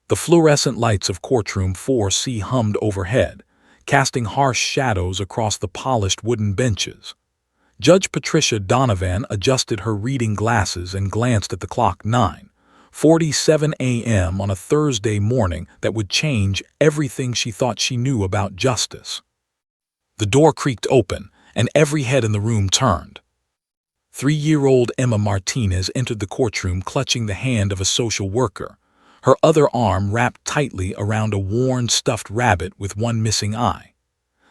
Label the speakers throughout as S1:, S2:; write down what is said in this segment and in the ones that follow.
S1: The fluorescent lights of courtroom 4C hummed overhead, casting harsh shadows across the polished wooden benches. Judge Patricia Donovan adjusted her reading glasses and glanced at the clock. 9:47 a.m. on a Thursday morning that would change everything she thought she knew about justice. The door creaked open, and every head in the room turned. 3-year-old Emma Martinez entered the courtroom clutching the hand of a social worker, her other arm wrapped tightly around a worn stuffed rabbit with one missing eye.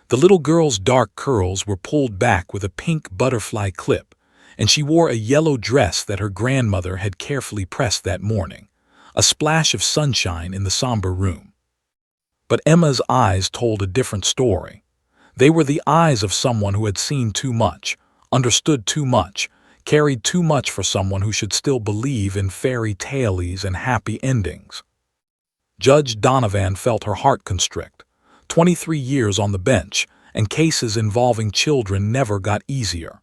S1: The little girl's dark curls were pulled back with a pink butterfly clip, and she wore a yellow dress that her grandmother had carefully pressed that morning, a splash of sunshine in the somber room. But Emma's eyes told a different story. They were the eyes of someone who had seen too much, understood too much, carried too much for someone who should still believe in fairy tales and happy endings. Judge Donovan felt her heart constrict. 23 years on the bench, and cases involving children never got easier.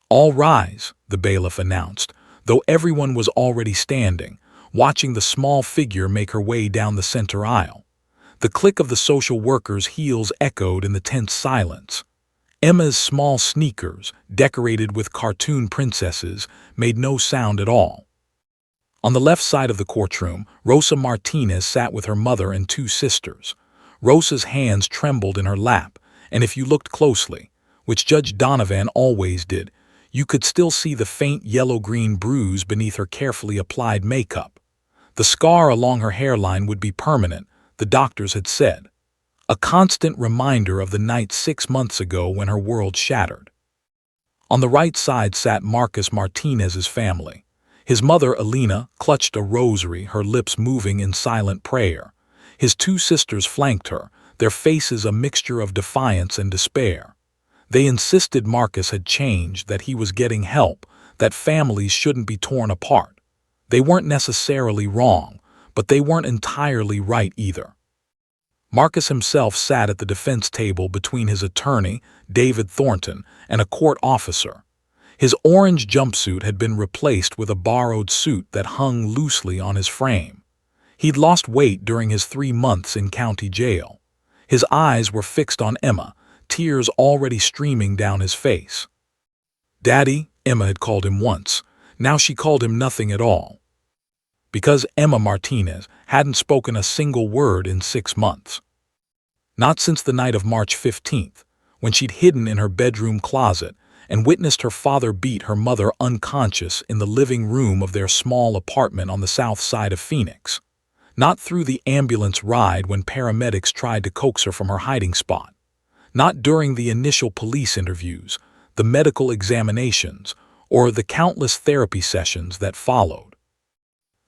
S1: "All rise," the bailiff announced, though everyone was already standing, watching the small figure make her way down the center aisle. The click of the social worker's heels echoed in the tense silence. Emma's small sneakers, decorated with cartoon princesses, made no sound at all. On the left side of the courtroom, Rosa Martinez sat with her mother and 2 sisters. Rosa's hands trembled in her lap, and if you looked closely, which Judge Donovan always did, you could still see the faint yellow-green bruise beneath her carefully applied makeup. The scar along her hairline would be permanent, the doctors had said. A constant reminder of the night 6 months ago when her world shattered. On the right side sat Marcus Martinez's family. His mother, Alina, clutched a rosary, her lips moving in silent prayer. His 2 sisters flanked her, their faces a mixture of defiance and despair. They insisted Marcus had changed, that he was getting help, that families shouldn't be torn apart. They weren't necessarily wrong, but they weren't entirely right either. Marcus himself sat at the defense table between his attorney, David Thornton, and a court officer. His orange jumpsuit had been replaced with a borrowed suit that hung loosely on his frame. He'd lost weight during his 3 months in county jail. His eyes were fixed on Emma, tears already streaming down his face. "Daddy," Emma had called him once. Now she called him nothing at all. Because Emma Martinez hadn't spoken a single word in 6 months. Not since the night of March 15th, when she'd hidden in her bedroom closet and witnessed her father beat her mother unconscious in the living room of their small apartment on the south side of Phoenix. Not through the ambulance ride when paramedics tried to coax her from her hiding spot. Not during the initial police interviews, the medical examinations, or the countless therapy sessions that followed.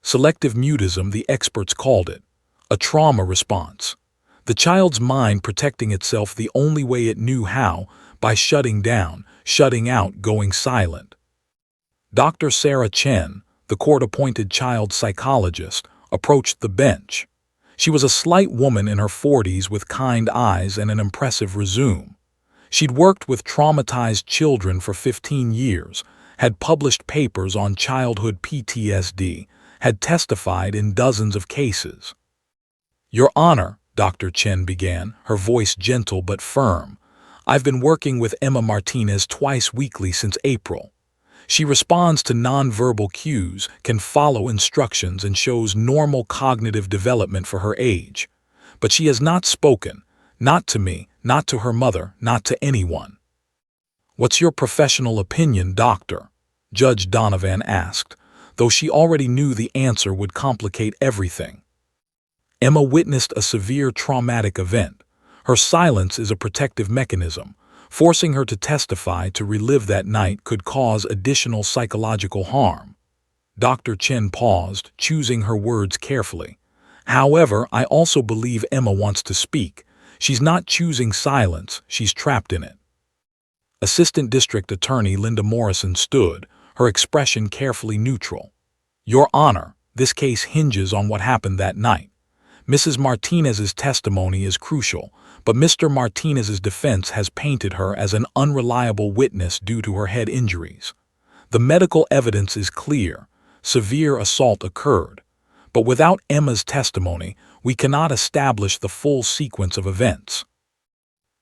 S1: Selective mutism, the experts called it, a trauma response. The child's mind protecting itself the only way it knew how, by shutting down, shutting out, going silent. Dr. Sarah Chen, the court-appointed child psychologist, approached the bench. She was a slight woman in her 40s with kind eyes and an impressive resume. She'd worked with traumatized children for 15 years, had published papers on childhood PTSD, had testified in dozens of cases. "Your Honor," Dr. Chen began, her voice gentle but firm, "I've been working with Emma Martinez twice weekly since April. She responds to nonverbal cues, can follow instructions, and shows normal cognitive development for her age. But she has not spoken, not to me, not to her mother, not to anyone." "What's your professional opinion, doctor?" Judge Donovan asked, though she already knew the answer would complicate everything. Emma witnessed a severe traumatic event. Her silence is a protective mechanism. Forcing her to testify to relive that night could cause additional psychological harm. Dr. Chen paused, choosing her words carefully. "However, I also believe Emma wants to speak. She's not choosing silence, she's trapped in it." Assistant District Attorney Linda Morrison stood, her expression carefully neutral. "Your Honor, this case hinges on what happened that night. Mrs. Martinez's testimony is crucial, but Mr. Martinez's defense has painted her as an unreliable witness due to her head injuries. The medical evidence is clear. Severe assault occurred. But without Emma's testimony, we cannot establish the full sequence of events.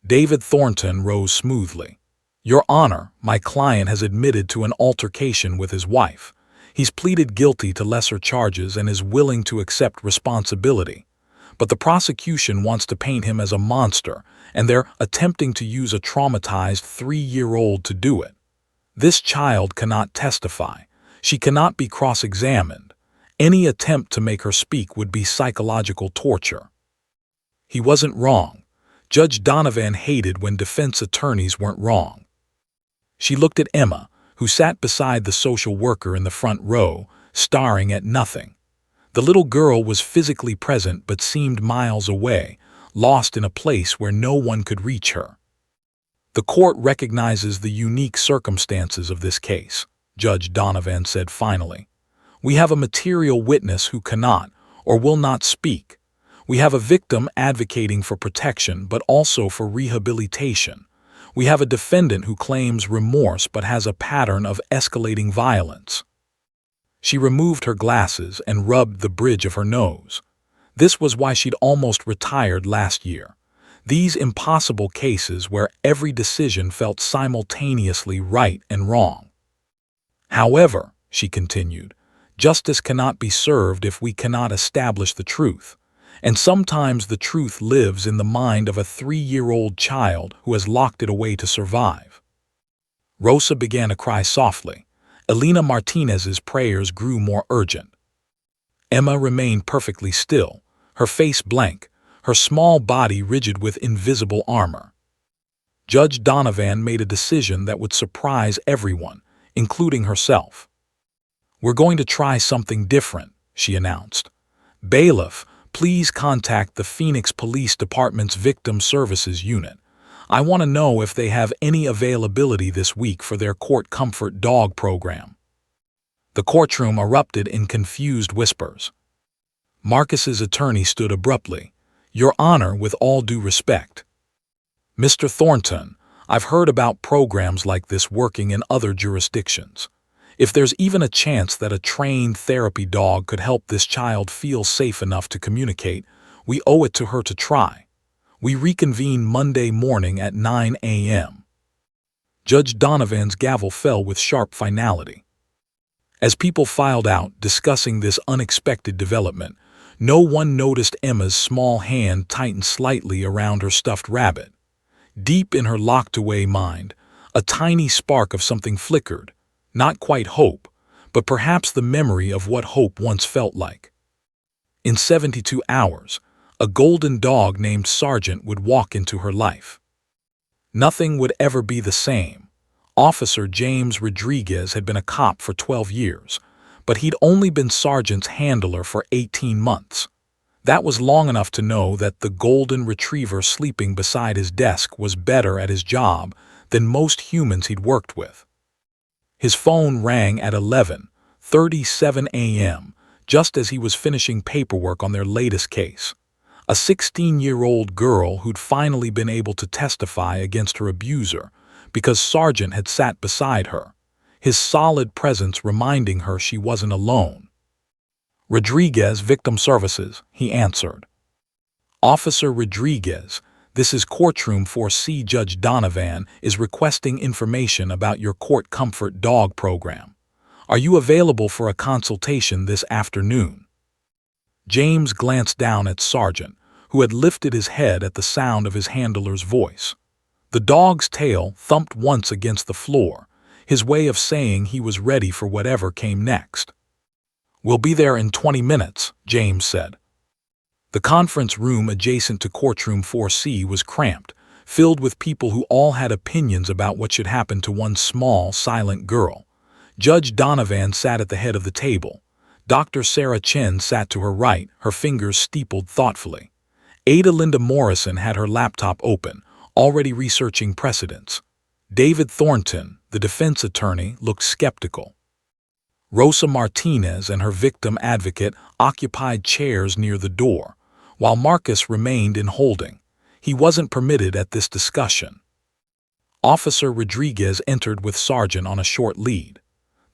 S1: David Thornton rose smoothly. Your Honor, my client has admitted to an altercation with his wife. He's pleaded guilty to lesser charges and is willing to accept responsibility. But the prosecution wants to paint him as a monster, and they're attempting to use a traumatized 3-year-old to do it. This child cannot testify. She cannot be cross-examined. Any attempt to make her speak would be psychological torture. He wasn't wrong. Judge Donovan hated when defense attorneys weren't wrong. She looked at Emma, who sat beside the social worker in the front row, staring at nothing. The little girl was physically present but seemed miles away, lost in a place where no one could reach her. The court recognizes the unique circumstances of this case, Judge Donovan said finally. We have a material witness who cannot or will not speak. We have a victim advocating for protection but also for rehabilitation. We have a defendant who claims remorse but has a pattern of escalating violence. She removed her glasses and rubbed the bridge of her nose. This was why she'd almost retired last year. These impossible cases where every decision felt simultaneously right and wrong. However, she continued, justice cannot be served if we cannot establish the truth. And sometimes the truth lives in the mind of a 3-year-old child who has locked it away to survive. Rosa began to cry softly. Elena Martinez's prayers grew more urgent. Emma remained perfectly still, her face blank, her small body rigid with invisible armor. Judge Donovan made a decision that would surprise everyone, including herself. We're going to try something different, she announced. Bailiff, please contact the Phoenix Police Department's Victim Services Unit. I want to know if they have any availability this week for their Court Comfort Dog program. The courtroom erupted in confused whispers. Marcus's attorney stood abruptly. Your Honor, with all due respect. Mr. Thornton, I've heard about programs like this working in other jurisdictions. If there's even a chance that a trained therapy dog could help this child feel safe enough to communicate, we owe it to her to try. We reconvene Monday morning at 9 a.m. Judge Donovan's gavel fell with sharp finality. As people filed out, discussing this unexpected development, no one noticed Emma's small hand tighten slightly around her stuffed rabbit. Deep in her locked-away mind, a tiny spark of something flickered. Not quite hope, but perhaps the memory of what hope once felt like. In 72 hours, a golden dog named Sergeant would walk into her life. Nothing would ever be the same. Officer James Rodriguez had been a cop for 12 years, but he'd only been Sergeant's handler for 18 months. That was long enough to know that the golden retriever sleeping beside his desk was better at his job than most humans he'd worked with. His phone rang at 11:37 a.m., just as he was finishing paperwork on their latest case. A 16-year-old girl who'd finally been able to testify against her abuser because Sergeant had sat beside her, his solid presence reminding her she wasn't alone. Rodriguez, Victim Services, he answered. Officer Rodriguez, this is Courtroom 4C. Judge Donovan is requesting information about your Court Comfort Dog program. Are you available for a consultation this afternoon? James glanced down at Sergeant, who had lifted his head at the sound of his handler's voice. The dog's tail thumped once against the floor, his way of saying he was ready for whatever came next. We'll be there in 20 minutes, James said. The conference room adjacent to Courtroom 4C was cramped, filled with people who all had opinions about what should happen to one small, silent girl. Judge Donovan sat at the head of the table. Dr. Sarah Chen sat to her right, her fingers steepled thoughtfully. Ada Linda Morrison had her laptop open, already researching precedents. David Thornton, the defense attorney, looked skeptical. Rosa Martinez and her victim advocate occupied chairs near the door, while Marcus remained in holding. He wasn't permitted at this discussion. Officer Rodriguez entered with Sergeant on a short lead.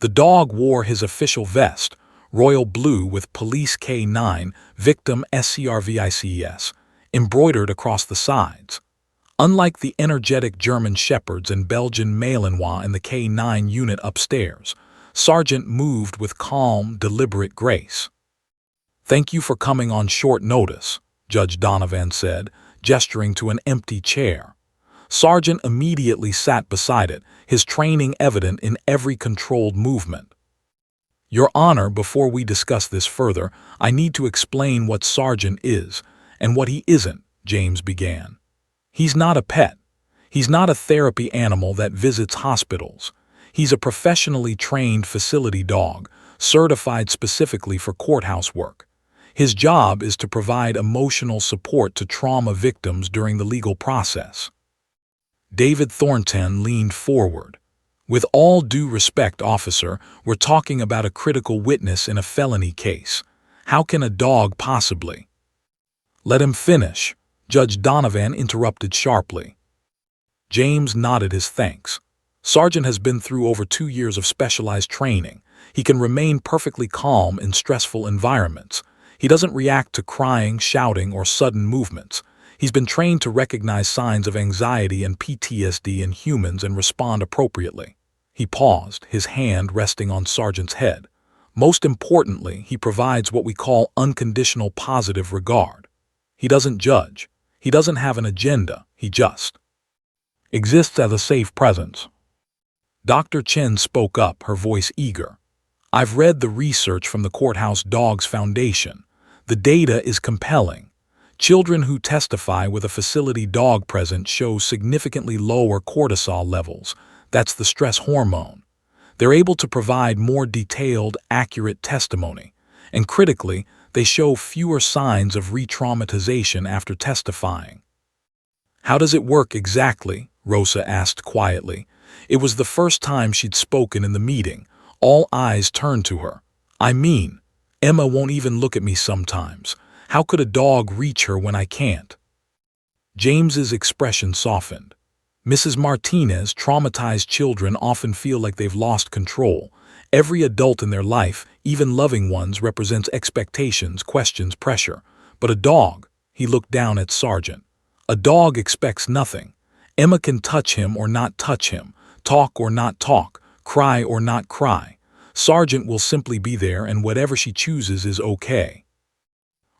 S1: The dog wore his official vest, royal blue with Police K9, Victim SCRVICES, embroidered across the sides. Unlike the energetic German Shepherds and Belgian Malinois in the K9 unit upstairs, Sargent moved with calm, deliberate grace. "Thank you for coming on short notice," Judge Donovan said, gesturing to an empty chair. Sargent immediately sat beside it, his training evident in every controlled movement. "Your Honor, before we discuss this further, I need to explain what Sargent is and what he isn't," James began. "He's not a pet. He's not a therapy animal that visits hospitals. He's a professionally trained facility dog, certified specifically for courthouse work. His job is to provide emotional support to trauma victims during the legal process." David Thornton leaned forward. "With all due respect, officer, we're talking about a critical witness in a felony case. How can a dog possibly—" "Let him finish," Judge Donovan interrupted sharply. James nodded his thanks. "Sargent has been through over 2 years of specialized training. He can remain perfectly calm in stressful environments. He doesn't react to crying, shouting, or sudden movements. He's been trained to recognize signs of anxiety and PTSD in humans and respond appropriately." He paused, his hand resting on Sargent's head. "Most importantly, he provides what we call unconditional positive regard. He doesn't judge. He doesn't have an agenda. He just exists as a safe presence." Dr. Chen spoke up, her voice eager. "I've read the research from the Courthouse Dogs Foundation. The data is compelling. Children who testify with a facility dog present show significantly lower cortisol levels. That's the stress hormone. They're able to provide more detailed, accurate testimony. And critically, they show fewer signs of re-traumatization after testifying." "How does it work exactly?" Rosa asked quietly. It was the first time she'd spoken in the meeting. All eyes turned to her. "I mean, Emma won't even look at me sometimes. How could a dog reach her when I can't?" James's expression softened. "Mrs. Martinez, traumatized children often feel like they've lost control. Every adult in their life, even loving ones, represents expectations, questions, pressure. But a dog," he looked down at Sargent, "a dog expects nothing. Emma can touch him or not touch him, talk or not talk, cry or not cry. Sargent will simply be there, and whatever she chooses is okay."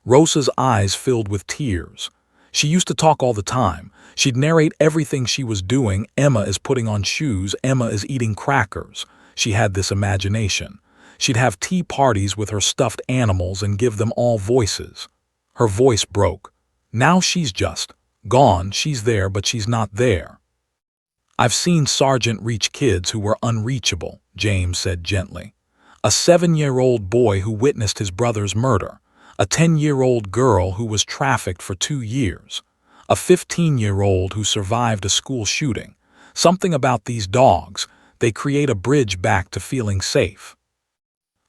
S1: Rosa's eyes filled with tears. She used to talk all the time. She'd narrate everything she was doing. Emma is putting on shoes. Emma is eating crackers. She had this imagination. She'd have tea parties with her stuffed animals and give them all voices. Her voice broke. Now she's just gone. She's there, but she's not there. "I've seen Sargent reach kids who were unreachable," James said gently. "A 7-year-old boy who witnessed his brother's murder. A 10-year-old girl who was trafficked for 2 years. A 15-year-old who survived a school shooting. Something about these dogs, they create a bridge back to feeling safe."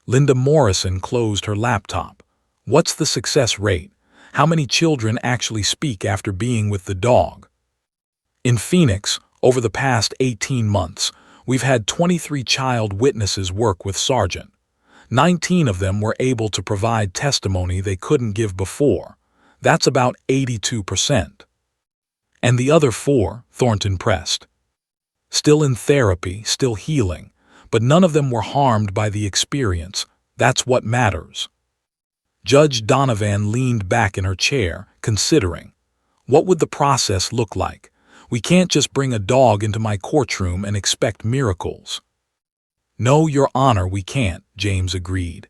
S1: Linda Morrison closed her laptop. "What's the success rate? How many children actually speak after being with the dog?" "In Phoenix, over the past 18 months, we've had 23 child witnesses work with Sargent. 19 of them were able to provide testimony they couldn't give before. That's about 82%. "And the other 4, Thornton pressed. "Still in therapy, still healing, but none of them were harmed by the experience. That's what matters." Judge Donovan leaned back in her chair, considering. "What would the process look like? We can't just bring a dog into my courtroom and expect miracles." "No, Your Honor, we can't," James agreed.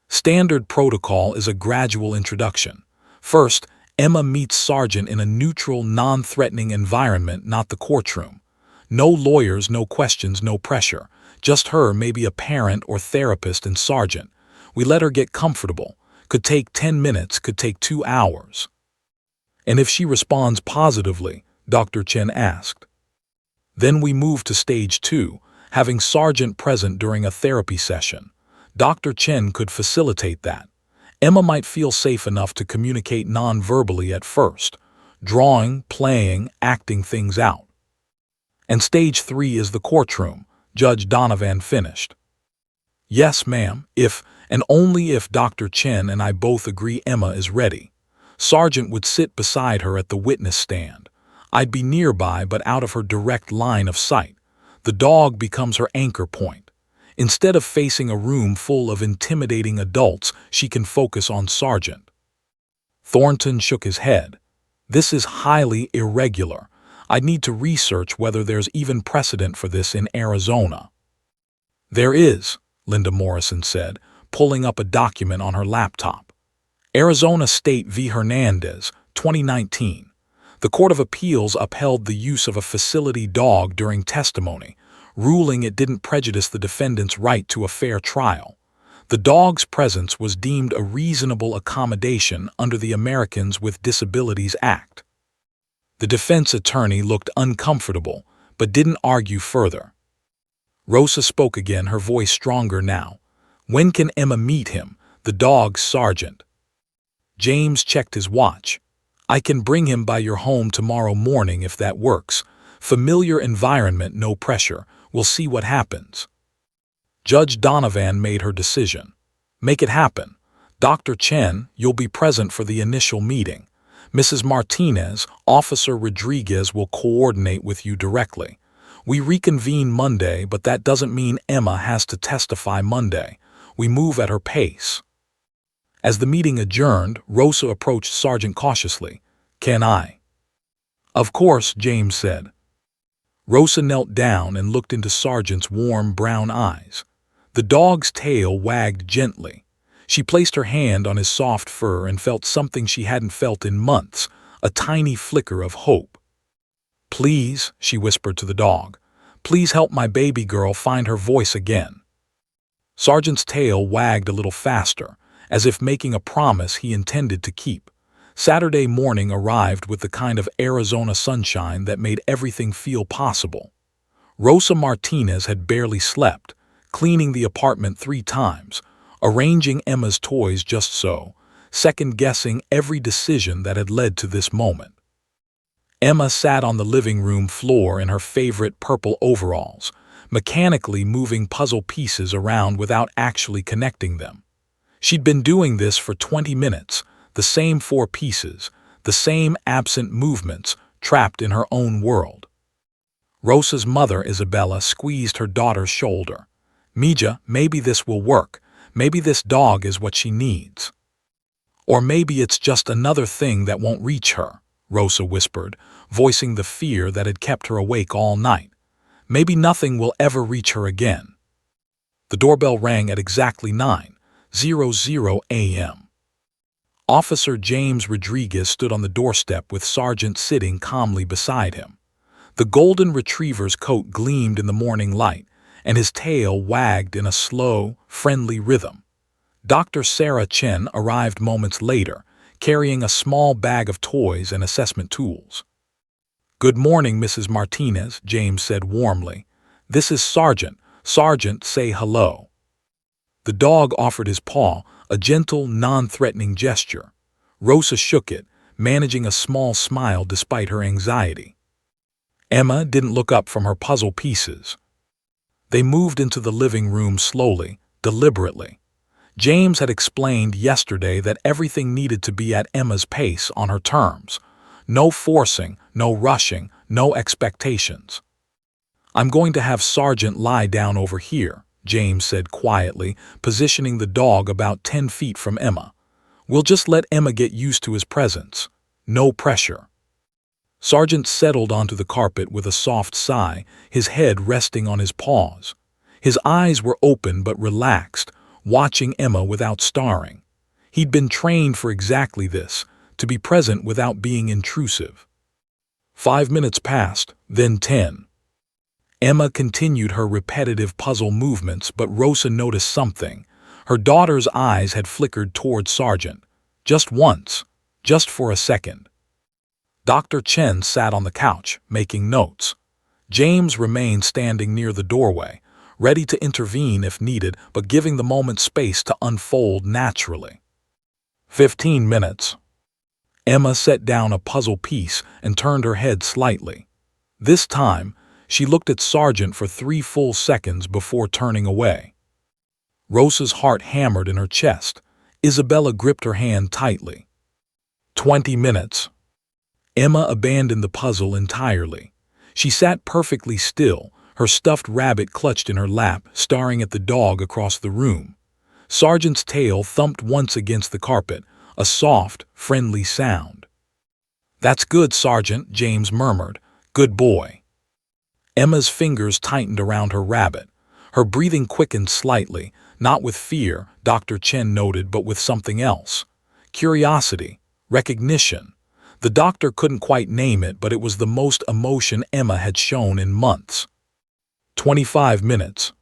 S1: "Standard protocol is a gradual introduction. First, Emma meets Sargent in a neutral, non-threatening environment, not the courtroom. No lawyers, no questions, no pressure. Just her, maybe a parent or therapist, and Sargent. We let her get comfortable. Could take 10 minutes, could take 2 hours." "And if she responds positively?" Dr. Chen asked. "Then we move to stage 2, having Sargent present during a therapy session. Dr. Chen could facilitate that. Emma might feel safe enough to communicate non-verbally at first, drawing, playing, acting things out. And stage 3 is the courtroom," Judge Donovan finished. "Yes, ma'am, if and only if Dr. Chen and I both agree Emma is ready. Sargent would sit beside her at the witness stand. I'd be nearby but out of her direct line of sight. The dog becomes her anchor point. Instead of facing a room full of intimidating adults, she can focus on Sargent. Thornton shook his head. This is highly irregular. I'd need to research whether there's even precedent for this in Arizona. There is, Linda Morrison said, pulling up a document on her laptop. Arizona State v. Hernandez, 2019. The Court of Appeals upheld the use of a facility dog during testimony, ruling it didn't prejudice the defendant's right to a fair trial. The dog's presence was deemed a reasonable accommodation under the Americans with Disabilities Act. The defense attorney looked uncomfortable, but didn't argue further. Rosa spoke again, her voice stronger now. When can Emma meet him, the dog's sergeant? James checked his watch. I can bring him by your home tomorrow morning if that works. Familiar environment, no pressure. We'll see what happens. Judge Donovan made her decision. Make it happen. Dr. Chen, you'll be present for the initial meeting. Mrs. Martinez, Officer Rodriguez will coordinate with you directly. We reconvene Monday, but that doesn't mean Emma has to testify Monday. We move at her pace. As the meeting adjourned, Rosa approached Sargent cautiously. Can I? Of course, James said. Rosa knelt down and looked into Sargent's warm brown eyes. The dog's tail wagged gently. She placed her hand on his soft fur and felt something she hadn't felt in months, a tiny flicker of hope. Please, she whispered to the dog, please help my baby girl find her voice again. Sargent's tail wagged a little faster, as if making a promise he intended to keep. Saturday morning arrived with the kind of Arizona sunshine that made everything feel possible. Rosa Martinez had barely slept, cleaning the apartment 3 times, arranging Emma's toys just so, second-guessing every decision that had led to this moment. Emma sat on the living room floor in her favorite purple overalls, mechanically moving puzzle pieces around without actually connecting them. She'd been doing this for 20 minutes, the same 4 pieces, the same absent movements, trapped in her own world. Rosa's mother, Isabella, squeezed her daughter's shoulder. Mija, maybe this will work. Maybe this dog is what she needs. Or maybe it's just another thing that won't reach her, Rosa whispered, voicing the fear that had kept her awake all night. Maybe nothing will ever reach her again. The doorbell rang at exactly 9:00 a.m. Officer James Rodriguez stood on the doorstep with Sargent sitting calmly beside him. The golden retriever's coat gleamed in the morning light, and his tail wagged in a slow, friendly rhythm. Dr. Sarah Chen arrived moments later, carrying a small bag of toys and assessment tools. Good morning, Mrs. Martinez, James said warmly. This is Sargent. Sargent, say hello. The dog offered his paw, a gentle, non-threatening gesture. Rosa shook it, managing a small smile despite her anxiety. Emma didn't look up from her puzzle pieces. They moved into the living room slowly, deliberately. James had explained yesterday that everything needed to be at Emma's pace, on her terms. No forcing, no rushing, no expectations. I'm going to have Sargent lie down over here, James said quietly, positioning the dog about 10 feet from Emma. We'll just let Emma get used to his presence. No pressure. Sargent settled onto the carpet with a soft sigh, his head resting on his paws. His eyes were open but relaxed, watching Emma without staring. He'd been trained for exactly this, to be present without being intrusive. 5 minutes passed, then 10. Emma continued her repetitive puzzle movements, but Rosa noticed something. Her daughter's eyes had flickered toward Sargent. Just once, just for a second. Dr. Chen sat on the couch, making notes. James remained standing near the doorway, ready to intervene if needed, but giving the moment space to unfold naturally. 15 minutes. Emma set down a puzzle piece and turned her head slightly. This time, she looked at Sargent for 3 full seconds before turning away. Rosa's heart hammered in her chest. Isabella gripped her hand tightly. 20 minutes. Emma abandoned the puzzle entirely. She sat perfectly still, her stuffed rabbit clutched in her lap, staring at the dog across the room. Sargent's tail thumped once against the carpet, a soft, friendly sound. "That's good, Sargent," James murmured. "Good boy." Emma's fingers tightened around her rabbit. Her breathing quickened slightly, not with fear, Dr. Chen noted, but with something else. Curiosity, recognition. The doctor couldn't quite name it, but it was the most emotion Emma had shown in months. 25 minutes.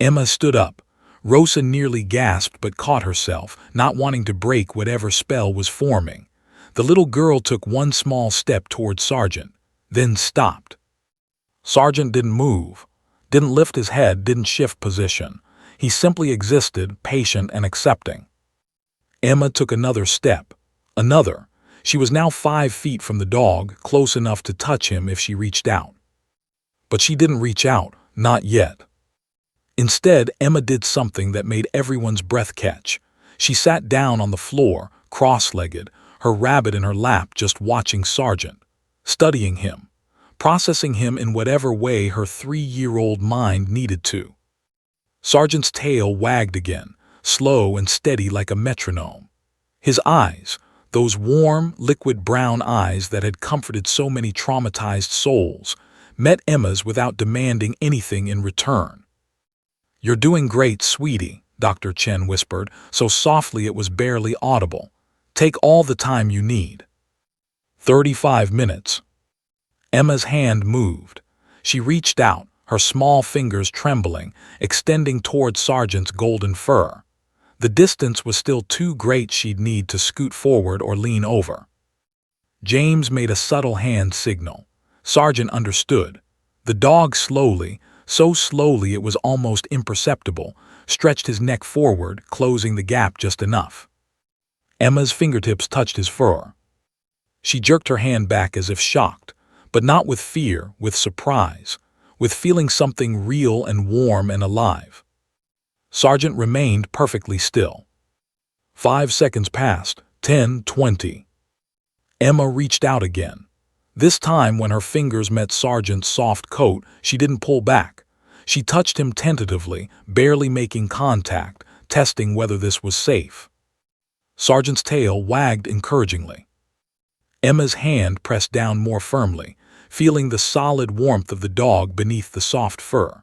S1: Emma stood up. Rosa nearly gasped but caught herself, not wanting to break whatever spell was forming. The little girl took one small step toward Sargent, then stopped. Sargent didn't move, didn't lift his head, didn't shift position. He simply existed, patient and accepting. Emma took another step, another. She was now 5 feet from the dog, close enough to touch him if she reached out. But she didn't reach out, not yet. Instead, Emma did something that made everyone's breath catch. She sat down on the floor, cross-legged, her rabbit in her lap, just watching Sargent, studying him, processing him in whatever way her 3-year-old mind needed to. Sargent's tail wagged again, slow and steady like a metronome. His eyes, those warm, liquid brown eyes that had comforted so many traumatized souls, met Emma's without demanding anything in return. "You're doing great, sweetie," Dr. Chen whispered, so softly it was barely audible. "Take all the time you need." 35 minutes. Emma's hand moved. She reached out, her small fingers trembling, extending toward Sargent's golden fur. The distance was still too great, she'd need to scoot forward or lean over. James made a subtle hand signal. Sargent understood. The dog slowly, so slowly it was almost imperceptible, stretched his neck forward, closing the gap just enough. Emma's fingertips touched his fur. She jerked her hand back as if shocked, but not with fear, with surprise, with feeling something real and warm and alive. Sargent remained perfectly still. 5 seconds passed, 10, 20. Emma reached out again. This time, when her fingers met Sargent's soft coat, she didn't pull back. She touched him tentatively, barely making contact, testing whether this was safe. Sargent's tail wagged encouragingly. Emma's hand pressed down more firmly, feeling the solid warmth of the dog beneath the soft fur.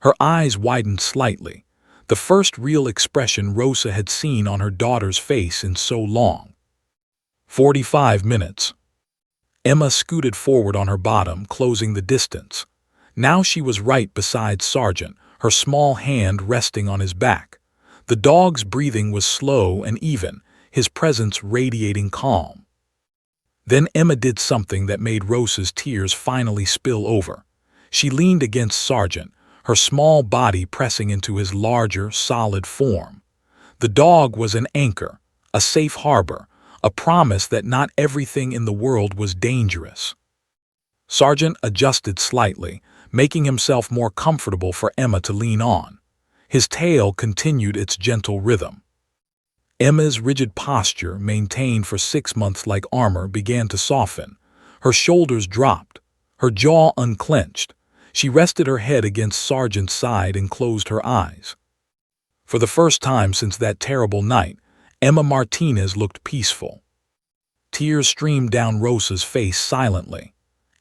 S1: Her eyes widened slightly, the first real expression Rosa had seen on her daughter's face in so long. 45 minutes. Emma scooted forward on her bottom, closing the distance. Now she was right beside Sargent, her small hand resting on his back. The dog's breathing was slow and even, his presence radiating calm. Then Emma did something that made Rosa's tears finally spill over. She leaned against Sargent, her small body pressing into his larger, solid form. The dog was an anchor, a safe harbor, a promise that not everything in the world was dangerous. Sargent adjusted slightly, making himself more comfortable for Emma to lean on. His tail continued its gentle rhythm. Emma's rigid posture, maintained for 6 months like armor, began to soften. Her shoulders dropped, her jaw unclenched. She rested her head against Sargent's side and closed her eyes. For the first time since that terrible night, Emma Martinez looked peaceful. Tears streamed down Rosa's face silently.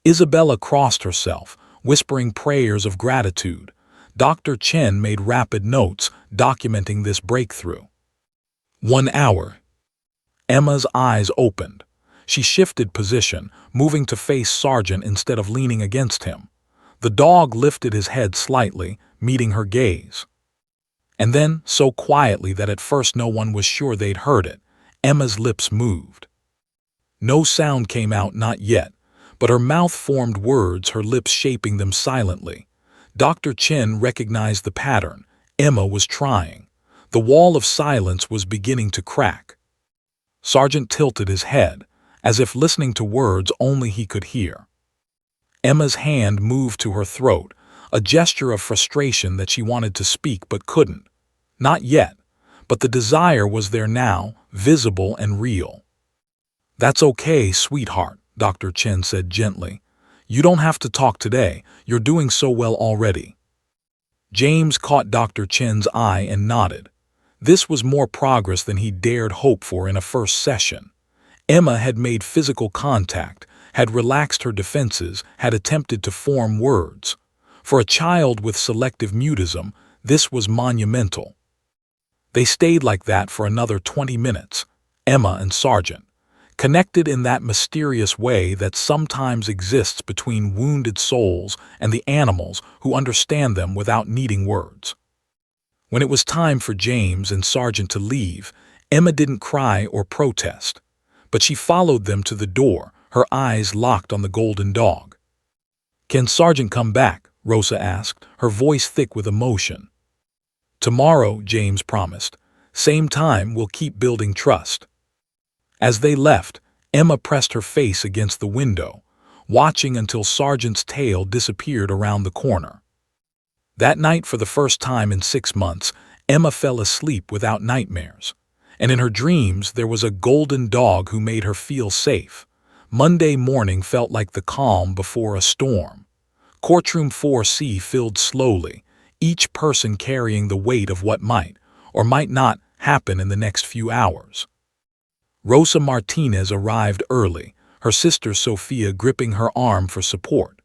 S1: Isabella crossed herself, whispering prayers of gratitude. Dr. Chen made rapid notes, documenting this breakthrough. 1 hour. Emma's eyes opened. She shifted position, moving to face Sargent instead of leaning against him. The dog lifted his head slightly, meeting her gaze. And then, so quietly that at first no one was sure they'd heard it, Emma's lips moved. No sound came out, not yet, but her mouth formed words, her lips shaping them silently. Dr. Chen recognized the pattern. Emma was trying. The wall of silence was beginning to crack. Sargent tilted his head, as if listening to words only he could hear. Emma's hand moved to her throat, a gesture of frustration that she wanted to speak but couldn't. Not yet, but the desire was there now, visible and real. "That's okay, sweetheart," Dr. Chen said gently. "You don't have to talk today. You're doing so well already." James caught Dr. Chen's eye and nodded. This was more progress than he dared hope for in a first session. Emma had made physical contact, had relaxed her defenses, had attempted to form words. For a child with selective mutism, this was monumental. They stayed like that for another 20 minutes, Emma and Sargent, connected in that mysterious way that sometimes exists between wounded souls and the animals who understand them without needing words. When it was time for James and Sargent to leave, Emma didn't cry or protest, but she followed them to the door, her eyes locked on the golden dog. "Can Sargent come back?" Rosa asked, her voice thick with emotion. "Tomorrow," James promised. "Same time, we'll keep building trust." As they left, Emma pressed her face against the window, watching until Sargent's tail disappeared around the corner. That night, for the first time in 6 months, Emma fell asleep without nightmares. And in her dreams, there was a golden dog who made her feel safe. Monday morning felt like the calm before a storm. Courtroom 4C filled slowly, each person carrying the weight of what might, or might not, happen in the next few hours. Rosa Martinez arrived early, her sister Sophia gripping her arm for support.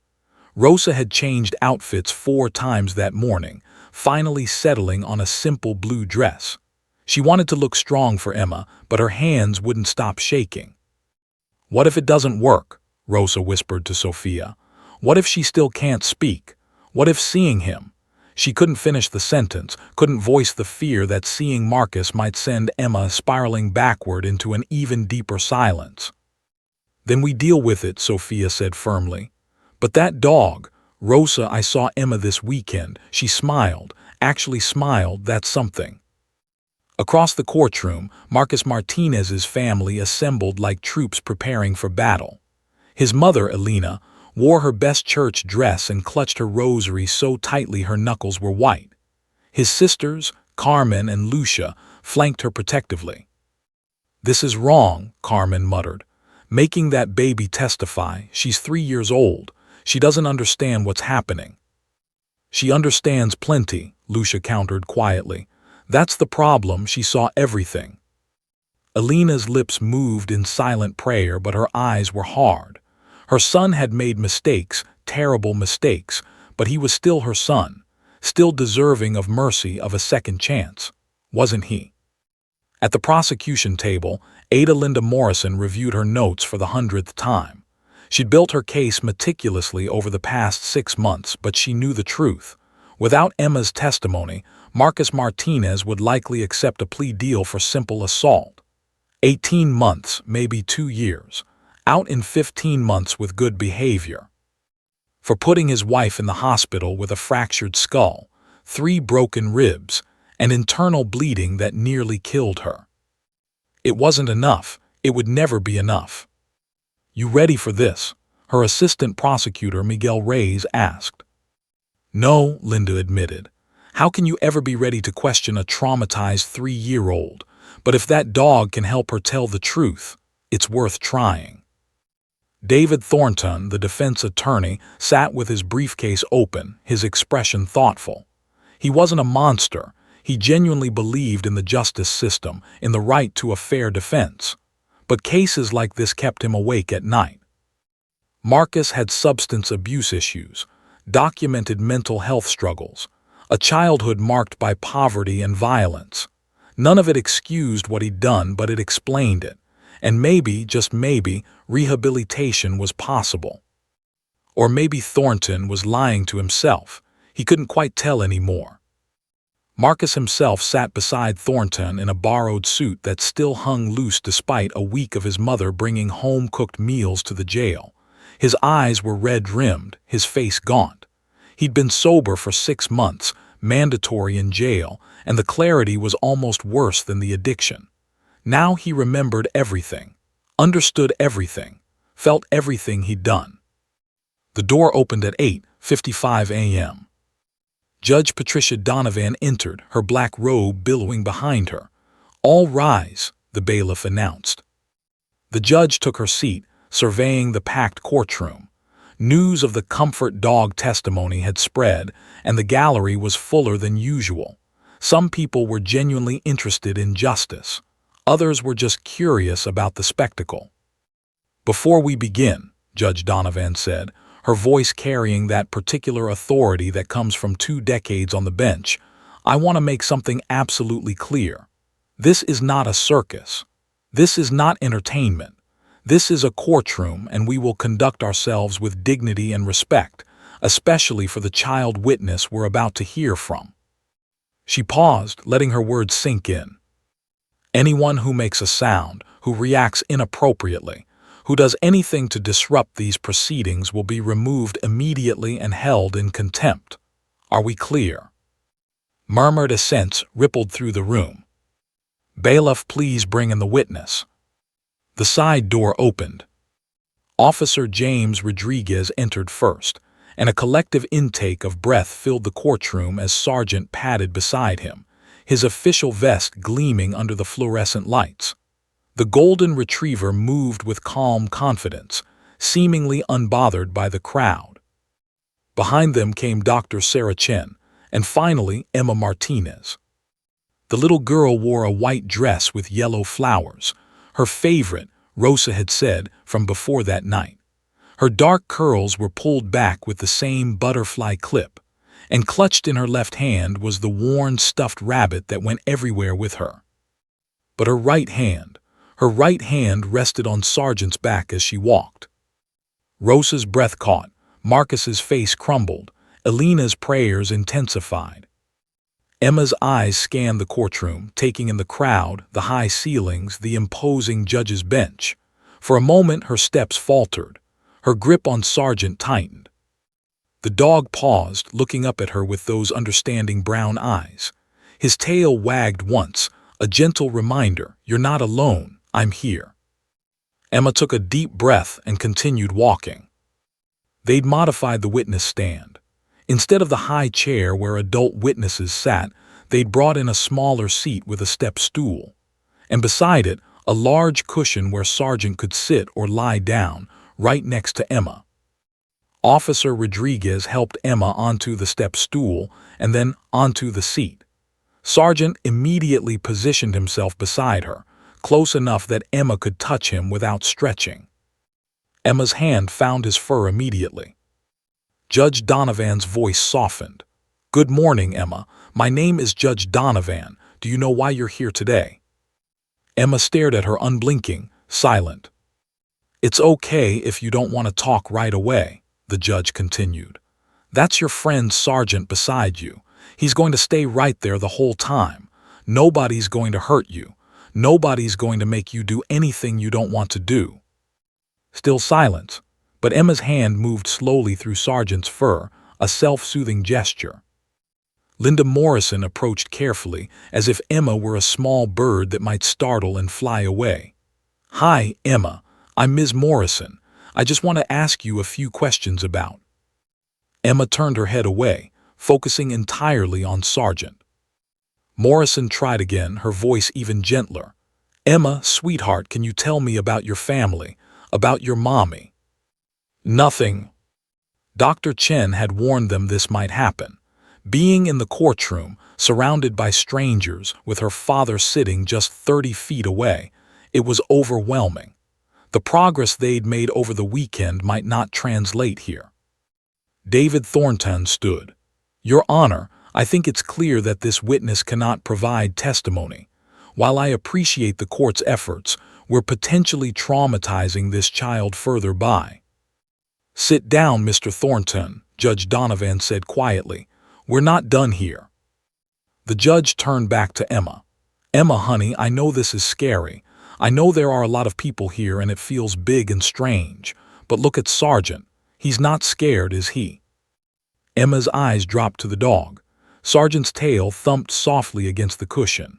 S1: Rosa had changed outfits 4 times that morning, finally settling on a simple blue dress. She wanted to look strong for Emma, but her hands wouldn't stop shaking. "What if it doesn't work?" Rosa whispered to Sophia. "What if she still can't speak? What if seeing him?" She couldn't finish the sentence, couldn't voice the fear that seeing Marcus might send Emma spiraling backward into an even deeper silence. "Then we deal with it," Sophia said firmly. "But that dog, Rosa, I saw Emma this weekend." She smiled, actually smiled, "that's something." Across the courtroom, Marcus Martinez's family assembled like troops preparing for battle. His mother, Elena, wore her best church dress and clutched her rosary so tightly her knuckles were white. His sisters, Carmen and Lucia, flanked her protectively. "This is wrong," Carmen muttered. "Making that baby testify. She's 3 years old. She doesn't understand what's happening." "She understands plenty," Lucia countered quietly. "That's the problem, she saw everything." Elena's lips moved in silent prayer, but her eyes were hard. Her son had made mistakes, terrible mistakes, but he was still her son, still deserving of mercy, of a second chance, wasn't he? At the prosecution table, Ada Linda Morrison reviewed her notes for the 100th time. She'd built her case meticulously over the past 6 months, but she knew the truth. Without Emma's testimony, Marcus Martinez would likely accept a plea deal for simple assault. 18 months, maybe 2 years. Out in 15 months with good behavior. For putting his wife in the hospital with a fractured skull, 3 broken ribs, and internal bleeding that nearly killed her. It wasn't enough. It would never be enough. "You ready for this?" her assistant prosecutor Miguel Reyes asked. "No," Linda admitted. "How can you ever be ready to question a traumatized 3-year-old? But if that dog can help her tell the truth, it's worth trying." David Thornton, the defense attorney, sat with his briefcase open, his expression thoughtful. He wasn't a monster. He genuinely believed in the justice system, in the right to a fair defense. But cases like this kept him awake at night. Marcus had substance abuse issues, documented mental health struggles, a childhood marked by poverty and violence. None of it excused what he'd done, but it explained it. And maybe, just maybe, rehabilitation was possible. Or maybe Thornton was lying to himself. He couldn't quite tell anymore. Marcus himself sat beside Thornton in a borrowed suit that still hung loose despite a week of his mother bringing home-cooked meals to the jail. His eyes were red-rimmed, his face gaunt. He'd been sober for 6 months, mandatory in jail, and the clarity was almost worse than the addiction. Now he remembered everything, understood everything, felt everything he'd done. The door opened at 8:55 a.m. Judge Patricia Donovan entered, her black robe billowing behind her. "All rise," the bailiff announced. The judge took her seat, surveying the packed courtroom. News of the Comfort Dog testimony had spread, and the gallery was fuller than usual. Some people were genuinely interested in justice. Others were just curious about the spectacle. "Before we begin," Judge Donovan said, her voice carrying that particular authority that comes from 2 decades on the bench, "I want to make something absolutely clear. This is not a circus. This is not entertainment. This is a courtroom, and we will conduct ourselves with dignity and respect, especially for the child witness we're about to hear from." She paused, letting her words sink in. "Anyone who makes a sound, who reacts inappropriately, who does anything to disrupt these proceedings will be removed immediately and held in contempt. Are we clear?" Murmured assents rippled through the room. "Bailiff, please bring in the witness." The side door opened. Officer James Rodriguez entered first, and a collective intake of breath filled the courtroom as Sergeant padded beside him, his official vest gleaming under the fluorescent lights. The golden retriever moved with calm confidence, seemingly unbothered by the crowd. Behind them came Dr. Sarah Chen, and finally Emma Martinez. The little girl wore a white dress with yellow flowers, her favorite, Rosa had said, from before that night. Her dark curls were pulled back with the same butterfly clip, and clutched in her left hand was the worn stuffed rabbit that went everywhere with her. But her right hand rested on Sergeant's back as she walked. Rosa's breath caught, Marcus's face crumbled, Elena's prayers intensified. Emma's eyes scanned the courtroom, taking in the crowd, the high ceilings, the imposing judge's bench. For a moment her steps faltered, her grip on Sergeant tightened. The dog paused, looking up at her with those understanding brown eyes. His tail wagged once, a gentle reminder, "You're not alone, I'm here." Emma took a deep breath and continued walking. They'd modified the witness stand. Instead of the high chair where adult witnesses sat, they'd brought in a smaller seat with a step stool, and beside it, a large cushion where Sergeant could sit or lie down, right next to Emma. Officer Rodriguez helped Emma onto the step stool and then onto the seat. Sergeant immediately positioned himself beside her, close enough that Emma could touch him without stretching. Emma's hand found his fur immediately. Judge Donovan's voice softened. "Good morning, Emma. My name is Judge Donovan. Do you know why you're here today?" Emma stared at her unblinking, silent. "It's okay if you don't want to talk right away," the judge continued. "That's your friend Sergeant beside you. He's going to stay right there the whole time. Nobody's going to hurt you. Nobody's going to make you do anything you don't want to do." Still silence, but Emma's hand moved slowly through Sergeant's fur, a self-soothing gesture. Linda Morrison approached carefully, as if Emma were a small bird that might startle and fly away. "Hi, Emma. I'm Ms. Morrison. I just want to ask you a few questions about." Emma turned her head away, focusing entirely on Sergeant. Morrison tried again, her voice even gentler. "Emma, sweetheart, can you tell me about your family, about your mommy?" "Nothing." Dr. Chen had warned them this might happen. Being in the courtroom, surrounded by strangers, with her father sitting just 30 feet away, it was overwhelming. The progress they'd made over the weekend might not translate here. David Thornton stood. "Your Honor, I think it's clear that this witness cannot provide testimony. While I appreciate the court's efforts, we're potentially traumatizing this child further by." "Sit down, Mr. Thornton," Judge Donovan said quietly. "We're not done here." The judge turned back to Emma. "Emma, honey, I know this is scary. I know there are a lot of people here and it feels big and strange. But look at Sergeant. He's not scared, is he?" Emma's eyes dropped to the dog. Sergeant's tail thumped softly against the cushion.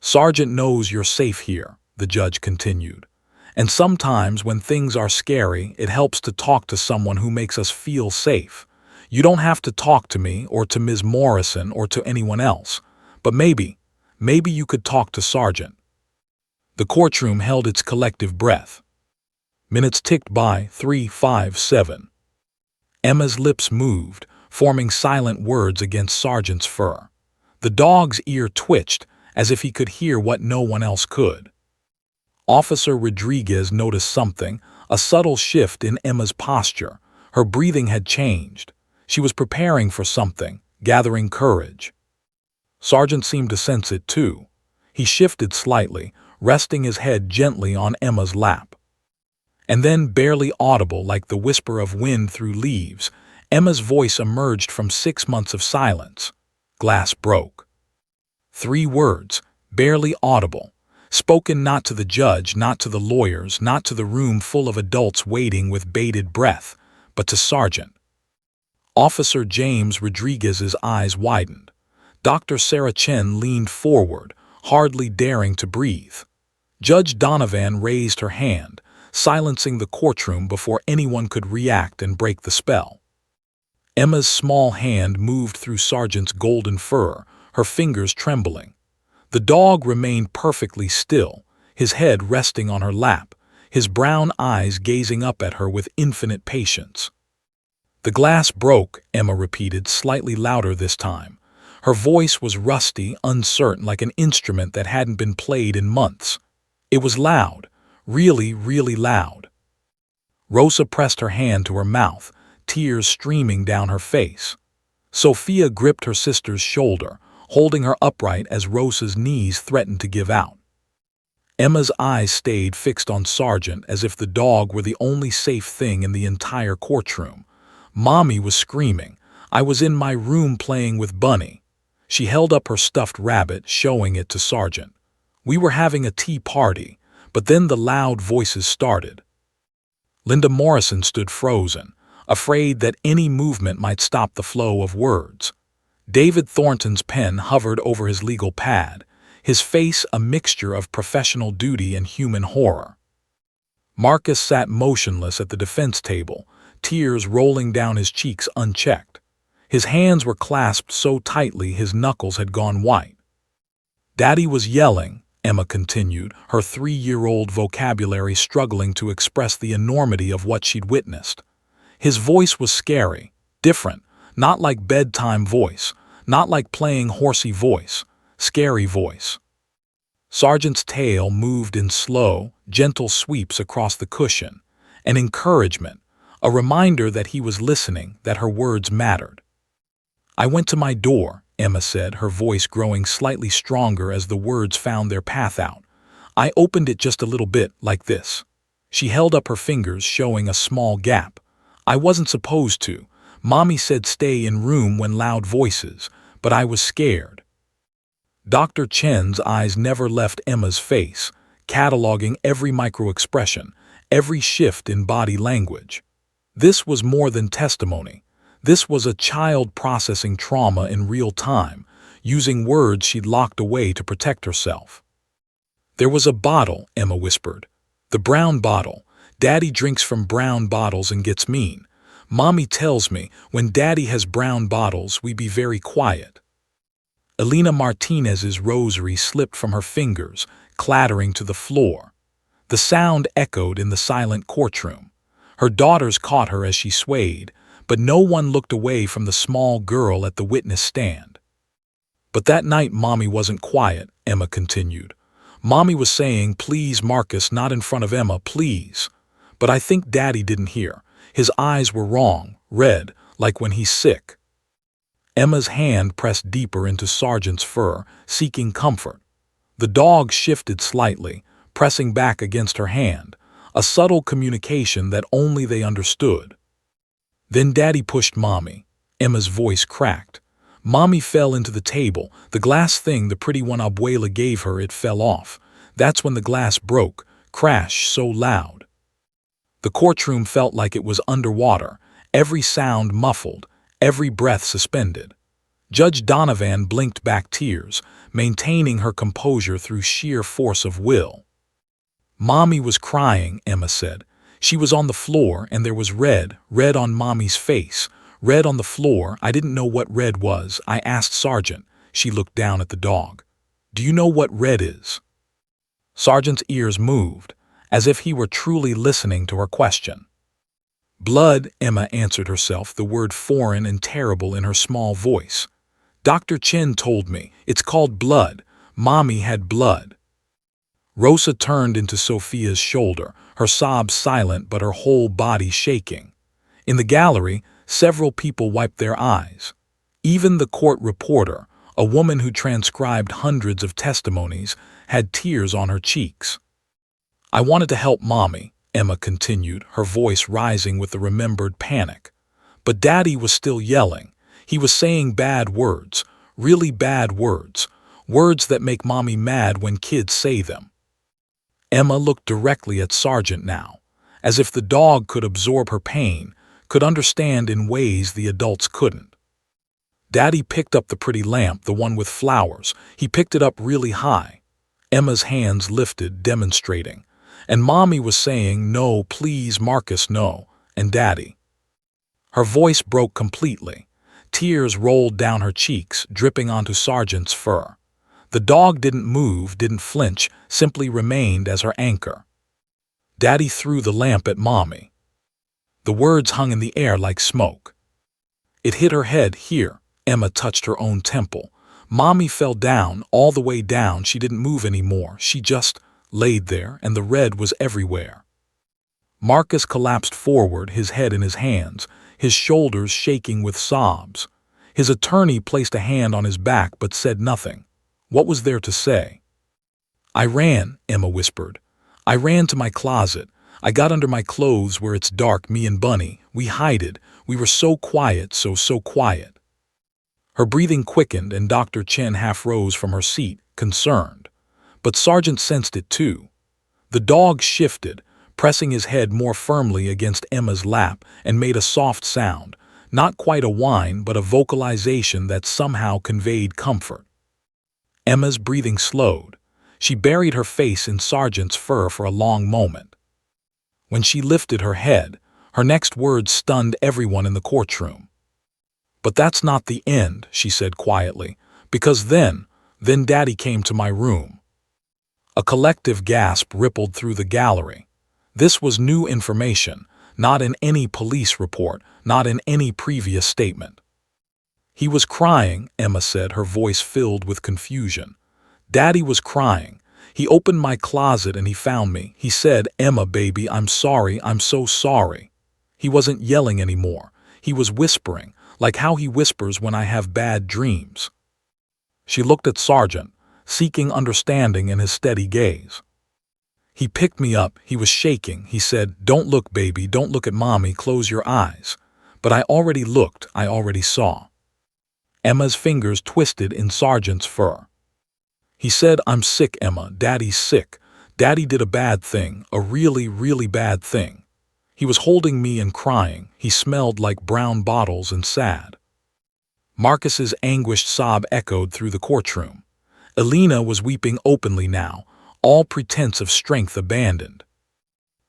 S1: "Sergeant knows you're safe here," the judge continued. "And sometimes when things are scary, it helps to talk to someone who makes us feel safe. You don't have to talk to me or to Ms. Morrison or to anyone else, but maybe you could talk to Sergeant." The courtroom held its collective breath. Minutes ticked by, 3, 5, 7. Emma's lips moved, forming silent words against Sergeant's fur. The dog's ear twitched, as if he could hear what no one else could. Officer Rodriguez noticed something, a subtle shift in Emma's posture. Her breathing had changed. She was preparing for something, gathering courage. Sergeant seemed to sense it too. He shifted slightly, resting his head gently on Emma's lap. And then, barely audible like the whisper of wind through leaves, Emma's voice emerged from 6 months of silence. Glass broke. 3 words, barely audible, spoken not to the judge, not to the lawyers, not to the room full of adults waiting with bated breath, but to Sergeant. Officer James Rodriguez's eyes widened. Dr. Sarah Chen leaned forward, hardly daring to breathe. Judge Donovan raised her hand, silencing the courtroom before anyone could react and break the spell. Emma's small hand moved through Sergeant's golden fur, her fingers trembling. The dog remained perfectly still, his head resting on her lap, his brown eyes gazing up at her with infinite patience. "The glass broke," Emma repeated, slightly louder this time. Her voice was rusty, uncertain, like an instrument that hadn't been played in months. It was loud, really, really loud. Rosa pressed her hand to her mouth, tears streaming down her face. Sophia gripped her sister's shoulder, holding her upright as Rosa's knees threatened to give out. Emma's eyes stayed fixed on Sergeant as if the dog were the only safe thing in the entire courtroom. Mommy was screaming. I was in my room playing with Bunny. She held up her stuffed rabbit, showing it to Sergeant. We were having a tea party, but then the loud voices started. Linda Morrison stood frozen, afraid that any movement might stop the flow of words. David Thornton's pen hovered over his legal pad, his face a mixture of professional duty and human horror. Marcus sat motionless at the defense table, tears rolling down his cheeks unchecked. His hands were clasped so tightly his knuckles had gone white. "Daddy was yelling," Emma continued, her 3-year-old vocabulary struggling to express the enormity of what she'd witnessed. His voice was scary, different, not like bedtime voice, not like playing horsey voice, scary voice. Sergeant's tail moved in slow, gentle sweeps across the cushion, an encouragement, a reminder that he was listening, that her words mattered. "I went to my door," Emma said, her voice growing slightly stronger as the words found their path out. "I opened it just a little bit, like this." She held up her fingers, showing a small gap. "I wasn't supposed to. Mommy said stay in room when loud voices, but I was scared." Dr. Chen's eyes never left Emma's face, cataloging every micro-expression, every shift in body language. This was more than testimony. This was a child processing trauma in real time, using words she'd locked away to protect herself. "There was a bottle," Emma whispered. "The brown bottle. Daddy drinks from brown bottles and gets mean. Mommy tells me when Daddy has brown bottles, we be very quiet." Elena Martinez's rosary slipped from her fingers, clattering to the floor. The sound echoed in the silent courtroom. Her daughters caught her as she swayed, but no one looked away from the small girl at the witness stand. "But that night Mommy wasn't quiet," Emma continued. "Mommy was saying, 'Please, Marcus, not in front of Emma, please.' But I think Daddy didn't hear. His eyes were wrong, red, like when he's sick." Emma's hand pressed deeper into Sergeant's fur, seeking comfort. The dog shifted slightly, pressing back against her hand, a subtle communication that only they understood. "Then Daddy pushed Mommy." Emma's voice cracked. "Mommy fell into the table, the glass thing, the pretty one Abuela gave her, it fell off. That's when the glass broke, crash so loud." The courtroom felt like it was underwater, every sound muffled, every breath suspended. Judge Donovan blinked back tears, maintaining her composure through sheer force of will. "Mommy was crying," Emma said. "She was on the floor and there was red on Mommy's face, Red on the floor. I didn't know what red was. I asked Sergeant. She looked down at the dog. Do you know what red is? Sergeant's ears moved, as if he were truly listening to her question. Blood, Emma answered herself, the word foreign and terrible in her small voice. Dr. Chin told me. It's called blood. Mommy had blood. Rosa turned into Sophia's shoulder, her sobs silent but her whole body shaking. In the gallery, several people wiped their eyes. Even the court reporter, a woman who transcribed hundreds of testimonies, had tears on her cheeks. I wanted to help Mommy, Emma continued, her voice rising with the remembered panic. But Daddy was still yelling. He was saying bad words, really bad words, words that make Mommy mad when kids say them. Emma looked directly at Sergeant now, as if the dog could absorb her pain, could understand in ways the adults couldn't. Daddy picked up the pretty lamp, the one with flowers. He picked it up really high. Emma's hands lifted, demonstrating. And Mommy was saying, no, please, Marcus, no, and Daddy. Her voice broke completely. Tears rolled down her cheeks, dripping onto Sergeant's fur. The dog didn't move, didn't flinch, simply remained as her anchor. Daddy threw the lamp at Mommy. The words hung in the air like smoke. It hit her head here. Emma touched her own temple. Mommy fell down, all the way down. She didn't move anymore. She just laid there, and the red was everywhere. Marcus collapsed forward, his head in his hands, his shoulders shaking with sobs. His attorney placed a hand on his back but said nothing. What was there to say? I ran, Emma whispered. I ran to my closet. I got under my clothes where it's dark, me and Bunny. We hided. We were so quiet, so quiet. Her breathing quickened and Dr. Chen half rose from her seat, concerned. But Sergeant sensed it too. The dog shifted, pressing his head more firmly against Emma's lap, and made a soft sound, not quite a whine but a vocalization that somehow conveyed comfort. Emma's breathing slowed. She buried her face in Sergeant's fur for a long moment. When she lifted her head, her next words stunned everyone in the courtroom. But that's not the end, she said quietly, because then Daddy came to my room. A collective gasp rippled through the gallery. This was new information, not in any police report, not in any previous statement. He was crying, Emma said, her voice filled with confusion. Daddy was crying. He opened my closet and he found me. He said, Emma, baby, I'm sorry, I'm so sorry. He wasn't yelling anymore. He was whispering, like how he whispers when I have bad dreams. She looked at Sergeant, seeking understanding in his steady gaze. He picked me up. He was shaking. He said, don't look, baby, don't look at Mommy, close your eyes. But I already looked, I already saw. Emma's fingers twisted in Sergeant's fur. He said, I'm sick, Emma, Daddy's sick. Daddy did a bad thing, a really, really bad thing. He was holding me and crying. He smelled like brown bottles and sad. Marcus's anguished sob echoed through the courtroom. Elena was weeping openly now, all pretense of strength abandoned.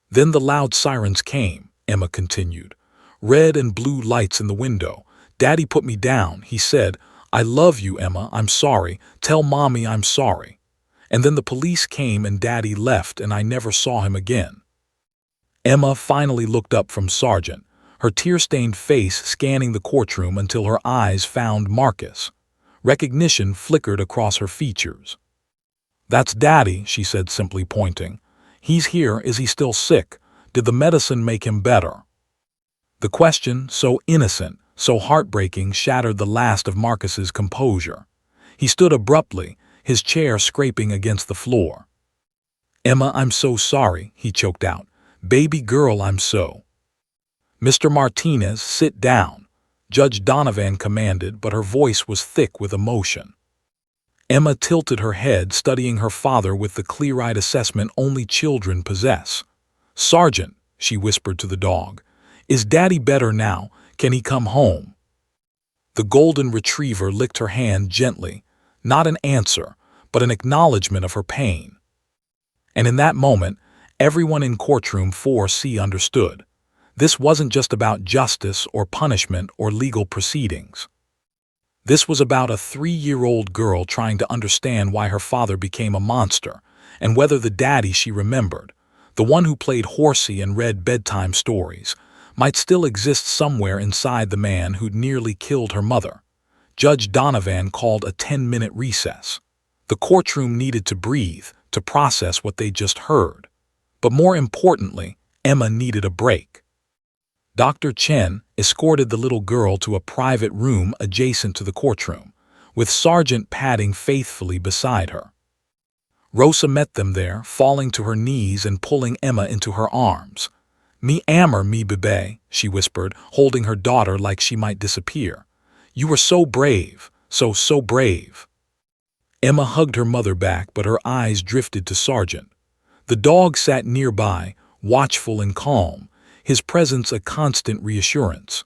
S1: Then the loud sirens came, Emma continued. Red and blue lights in the window. Daddy put me down. He said, I love you, Emma, I'm sorry. Tell Mommy I'm sorry. And then the police came and Daddy left and I never saw him again. Emma finally looked up from Sergeant, her tear-stained face scanning the courtroom until her eyes found Marcus. Recognition flickered across her features. That's Daddy, she said, simply pointing. He's here. Is he still sick? Did the medicine make him better? The question, so innocent, so heartbreaking, shattered the last of Marcus's composure. He stood abruptly, his chair scraping against the floor. Emma, I'm so sorry, he choked out. Baby girl, I'm so. Mr. Martinez, sit down, Judge Donovan commanded, but her voice was thick with emotion. Emma tilted her head, studying her father with the clear-eyed assessment only children possess. Sergeant, she whispered to the dog, is Daddy better now? Can he come home? The golden retriever licked her hand gently, not an answer, but an acknowledgement of her pain. And in that moment, everyone in courtroom 4C understood. This wasn't just about justice or punishment or legal proceedings. This was about a 3-year-old girl trying to understand why her father became a monster, and whether the daddy she remembered, the one who played horsey and read bedtime stories, might still exist somewhere inside the man who'd nearly killed her mother. Judge Donovan called a 10-minute recess. The courtroom needed to breathe, to process what they just heard. But more importantly, Emma needed a break. Dr. Chen escorted the little girl to a private room adjacent to the courtroom, with Sergeant padding faithfully beside her. Rosa met them there, falling to her knees and pulling Emma into her arms. "Mi amor, mi bebé," she whispered, holding her daughter like she might disappear. "You were so brave, so brave." Emma hugged her mother back, but her eyes drifted to Sergeant. The dog sat nearby, watchful and calm, his presence a constant reassurance.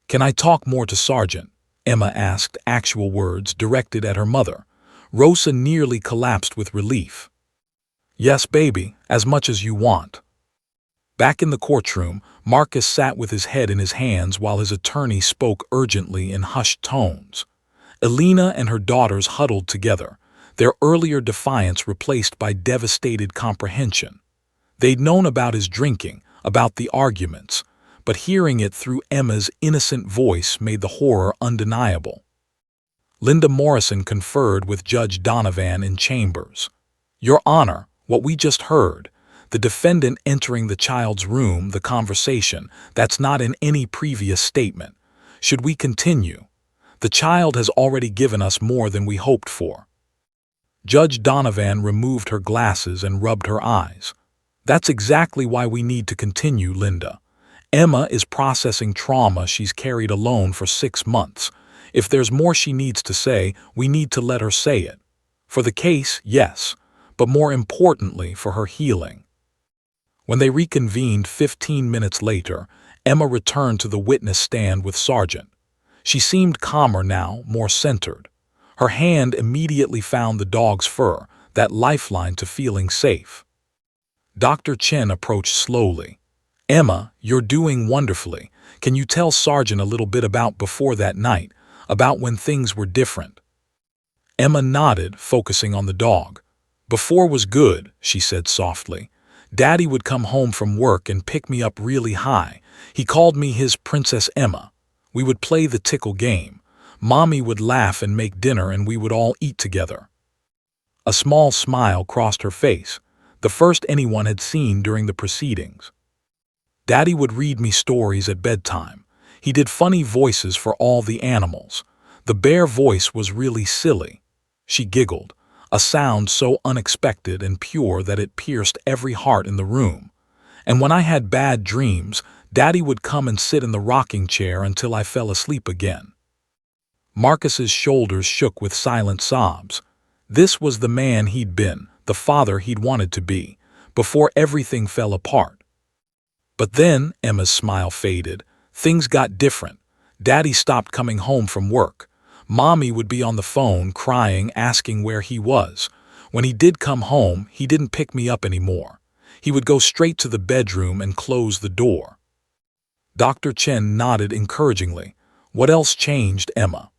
S1: "Can I talk more to Sergeant?" Emma asked, actual words directed at her mother. Rosa nearly collapsed with relief. "Yes, baby, as much as you want." Back in the courtroom, Marcus sat with his head in his hands while his attorney spoke urgently in hushed tones. Elena and her daughters huddled together, their earlier defiance replaced by devastated comprehension. They'd known about his drinking, about the arguments, but hearing it through Emma's innocent voice made the horror undeniable. Linda Morrison conferred with Judge Donovan in chambers. "Your Honor, what we just heard, the defendant entering the child's room, the conversation, that's not in any previous statement. Should we continue? The child has already given us more than we hoped for." Judge Donovan removed her glasses and rubbed her eyes. "That's exactly why we need to continue, Linda. Emma is processing trauma she's carried alone for 6 months. If there's more she needs to say, we need to let her say it. For the case, yes, but more importantly, for her healing." When they reconvened 15 minutes later, Emma returned to the witness stand with Sergeant. She seemed calmer now, more centered. Her hand immediately found the dog's fur, that lifeline to feeling safe. Dr. Chen approached slowly. "Emma, you're doing wonderfully. Can you tell Sergeant a little bit about before that night, about when things were different?" Emma nodded, focusing on the dog. "Before was good," she said softly. "Daddy would come home from work and pick me up really high. He called me his Princess Emma. We would play the tickle game. Mommy would laugh and make dinner and we would all eat together." A small smile crossed her face, the first anyone had seen during the proceedings. "Daddy would read me stories at bedtime. He did funny voices for all the animals. The bear voice was really silly." She giggled, a sound so unexpected and pure that it pierced every heart in the room. "And when I had bad dreams, Daddy would come and sit in the rocking chair until I fell asleep again." Marcus's shoulders shook with silent sobs. This was the man he'd been, the father he'd wanted to be, before everything fell apart. But then, Emma's smile faded. Things got different. Daddy stopped coming home from work. Mommy would be on the phone, crying, asking where he was. When he did come home, he didn't pick me up anymore. He would go straight to the bedroom and close the door. Dr. Chen nodded encouragingly. "What else changed, Emma?"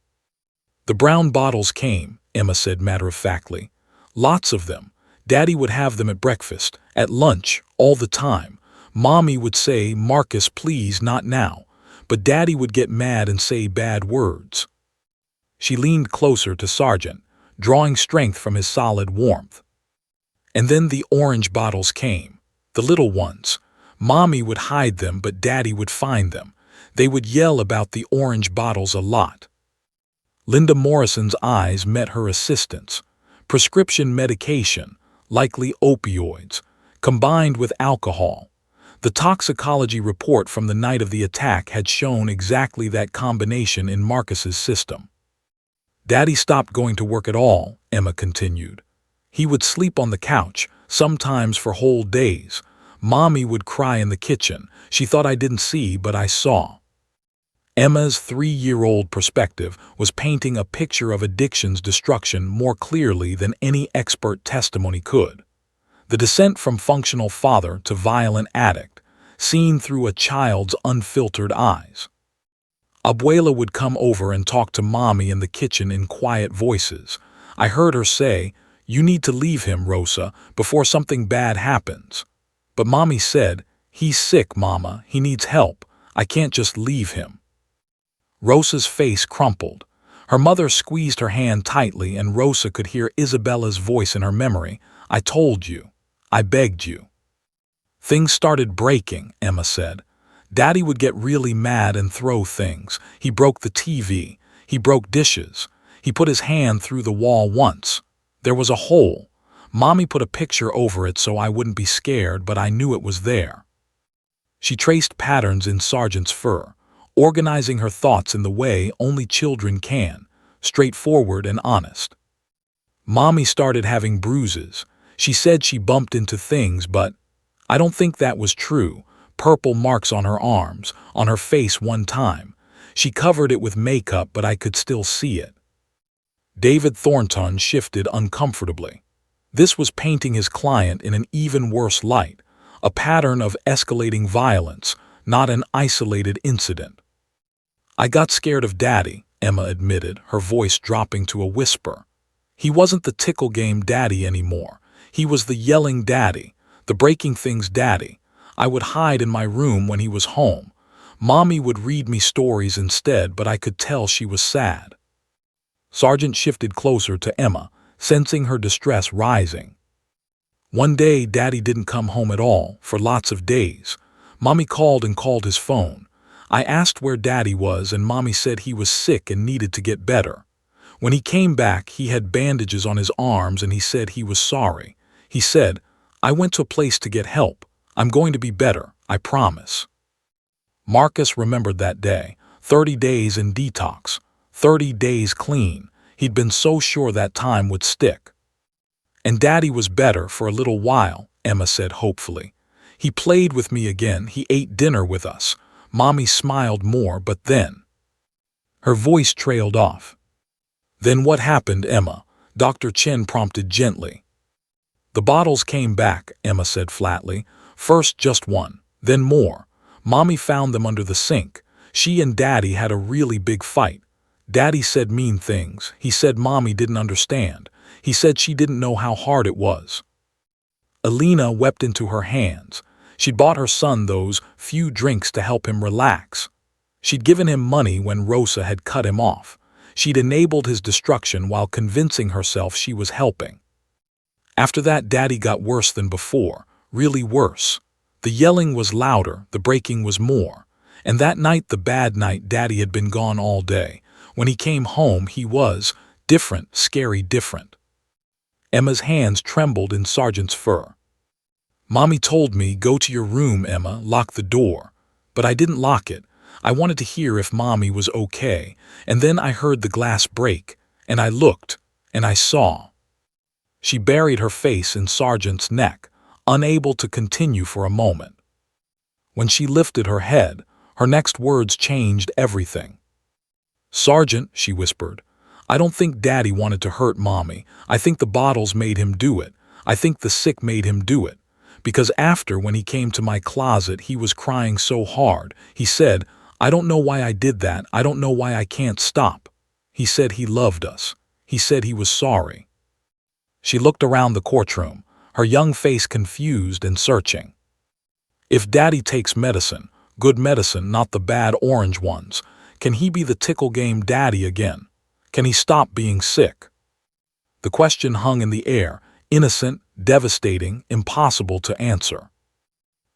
S1: "The brown bottles came," Emma said matter-of-factly. "Lots of them. Daddy would have them at breakfast, at lunch, all the time. Mommy would say, 'Marcus, please, not now.' But Daddy would get mad and say bad words." She leaned closer to Sergeant, drawing strength from his solid warmth. "And then the orange bottles came, the little ones. Mommy would hide them, but Daddy would find them. They would yell about the orange bottles a lot." Linda Morrison's eyes met her assistant's. Prescription medication, likely opioids, combined with alcohol. The toxicology report from the night of the attack had shown exactly that combination in Marcus's system. "Daddy stopped going to work at all," Emma continued. "He would sleep on the couch, sometimes for whole days. Mommy would cry in the kitchen. She thought I didn't see, but I saw." Emma's 3-year-old perspective was painting a picture of addiction's destruction more clearly than any expert testimony could. The descent from functional father to violent addict, seen through a child's unfiltered eyes. Abuela would come over and talk to Mommy in the kitchen in quiet voices. I heard her say, "You need to leave him, Rosa, before something bad happens." But Mommy said, "He's sick, Mama, he needs help. I can't just leave him." Rosa's face crumpled. Her mother squeezed her hand tightly and Rosa could hear Isabella's voice in her memory. "I told you. I begged you." Things started breaking, Emma said. Daddy would get really mad and throw things. He broke the TV. He broke dishes. He put his hand through the wall once. There was a hole. Mommy put a picture over it so I wouldn't be scared, but I knew it was there. She traced patterns in Sergeant's fur, organizing her thoughts in the way only children can, straightforward and honest. Mommy started having bruises. She said she bumped into things, but I don't think that was true. Purple marks on her arms, on her face one time. She covered it with makeup, but I could still see it. David Thornton shifted uncomfortably. This was painting his client in an even worse light, a pattern of escalating violence, not an isolated incident. "I got scared of Daddy," Emma admitted, her voice dropping to a whisper. "He wasn't the tickle game Daddy anymore. He was the yelling Daddy, the breaking things Daddy. I would hide in my room when he was home. Mommy would read me stories instead, but I could tell she was sad." Sergeant shifted closer to Emma, sensing her distress rising. "One day, Daddy didn't come home at all, for lots of days. Mommy called and called his phone. I asked where Daddy was, and Mommy said he was sick and needed to get better. When he came back, he had bandages on his arms and he said he was sorry. He said, 'I went to a place to get help. I'm going to be better, I promise.'" Marcus remembered that day. 30 days in detox. 30 days clean. He'd been so sure that time would stick. "And Daddy was better for a little while," Emma said hopefully. "He played with me again. He ate dinner with us." Mommy smiled more, but then her voice trailed off. "Then what happened, Emma?" Dr. Chen prompted gently. "The bottles came back," Emma said flatly. "First just one, then more. Mommy found them under the sink. She and Daddy had a really big fight. Daddy said mean things. He said Mommy didn't understand. He said she didn't know how hard it was." Alina wept into her hands. She'd bought her son those few drinks to help him relax. She'd given him money when Rosa had cut him off. She'd enabled his destruction while convincing herself she was helping. After that, Daddy got worse than before, really worse. The yelling was louder, the breaking was more. And that night, the bad night, Daddy had been gone all day. When he came home, he was different, scary different. Emma's hands trembled in Sergeant's fur. "Mommy told me, 'Go to your room, Emma, lock the door.' But I didn't lock it. I wanted to hear if Mommy was okay. And then I heard the glass break, and I looked, and I saw." She buried her face in Sergeant's neck, unable to continue for a moment. When she lifted her head, her next words changed everything. "Sergeant," she whispered, "I don't think Daddy wanted to hurt Mommy. I think the bottles made him do it. I think the sick made him do it. Because after, when he came to my closet, he was crying so hard. He said, 'I don't know why I did that. I don't know why I can't stop.' He said he loved us. He said he was sorry." She looked around the courtroom, her young face confused and searching. "If Daddy takes medicine, good medicine, not the bad orange ones, can he be the tickle game Daddy again? Can he stop being sick?" The question hung in the air, innocent, devastating, impossible to answer.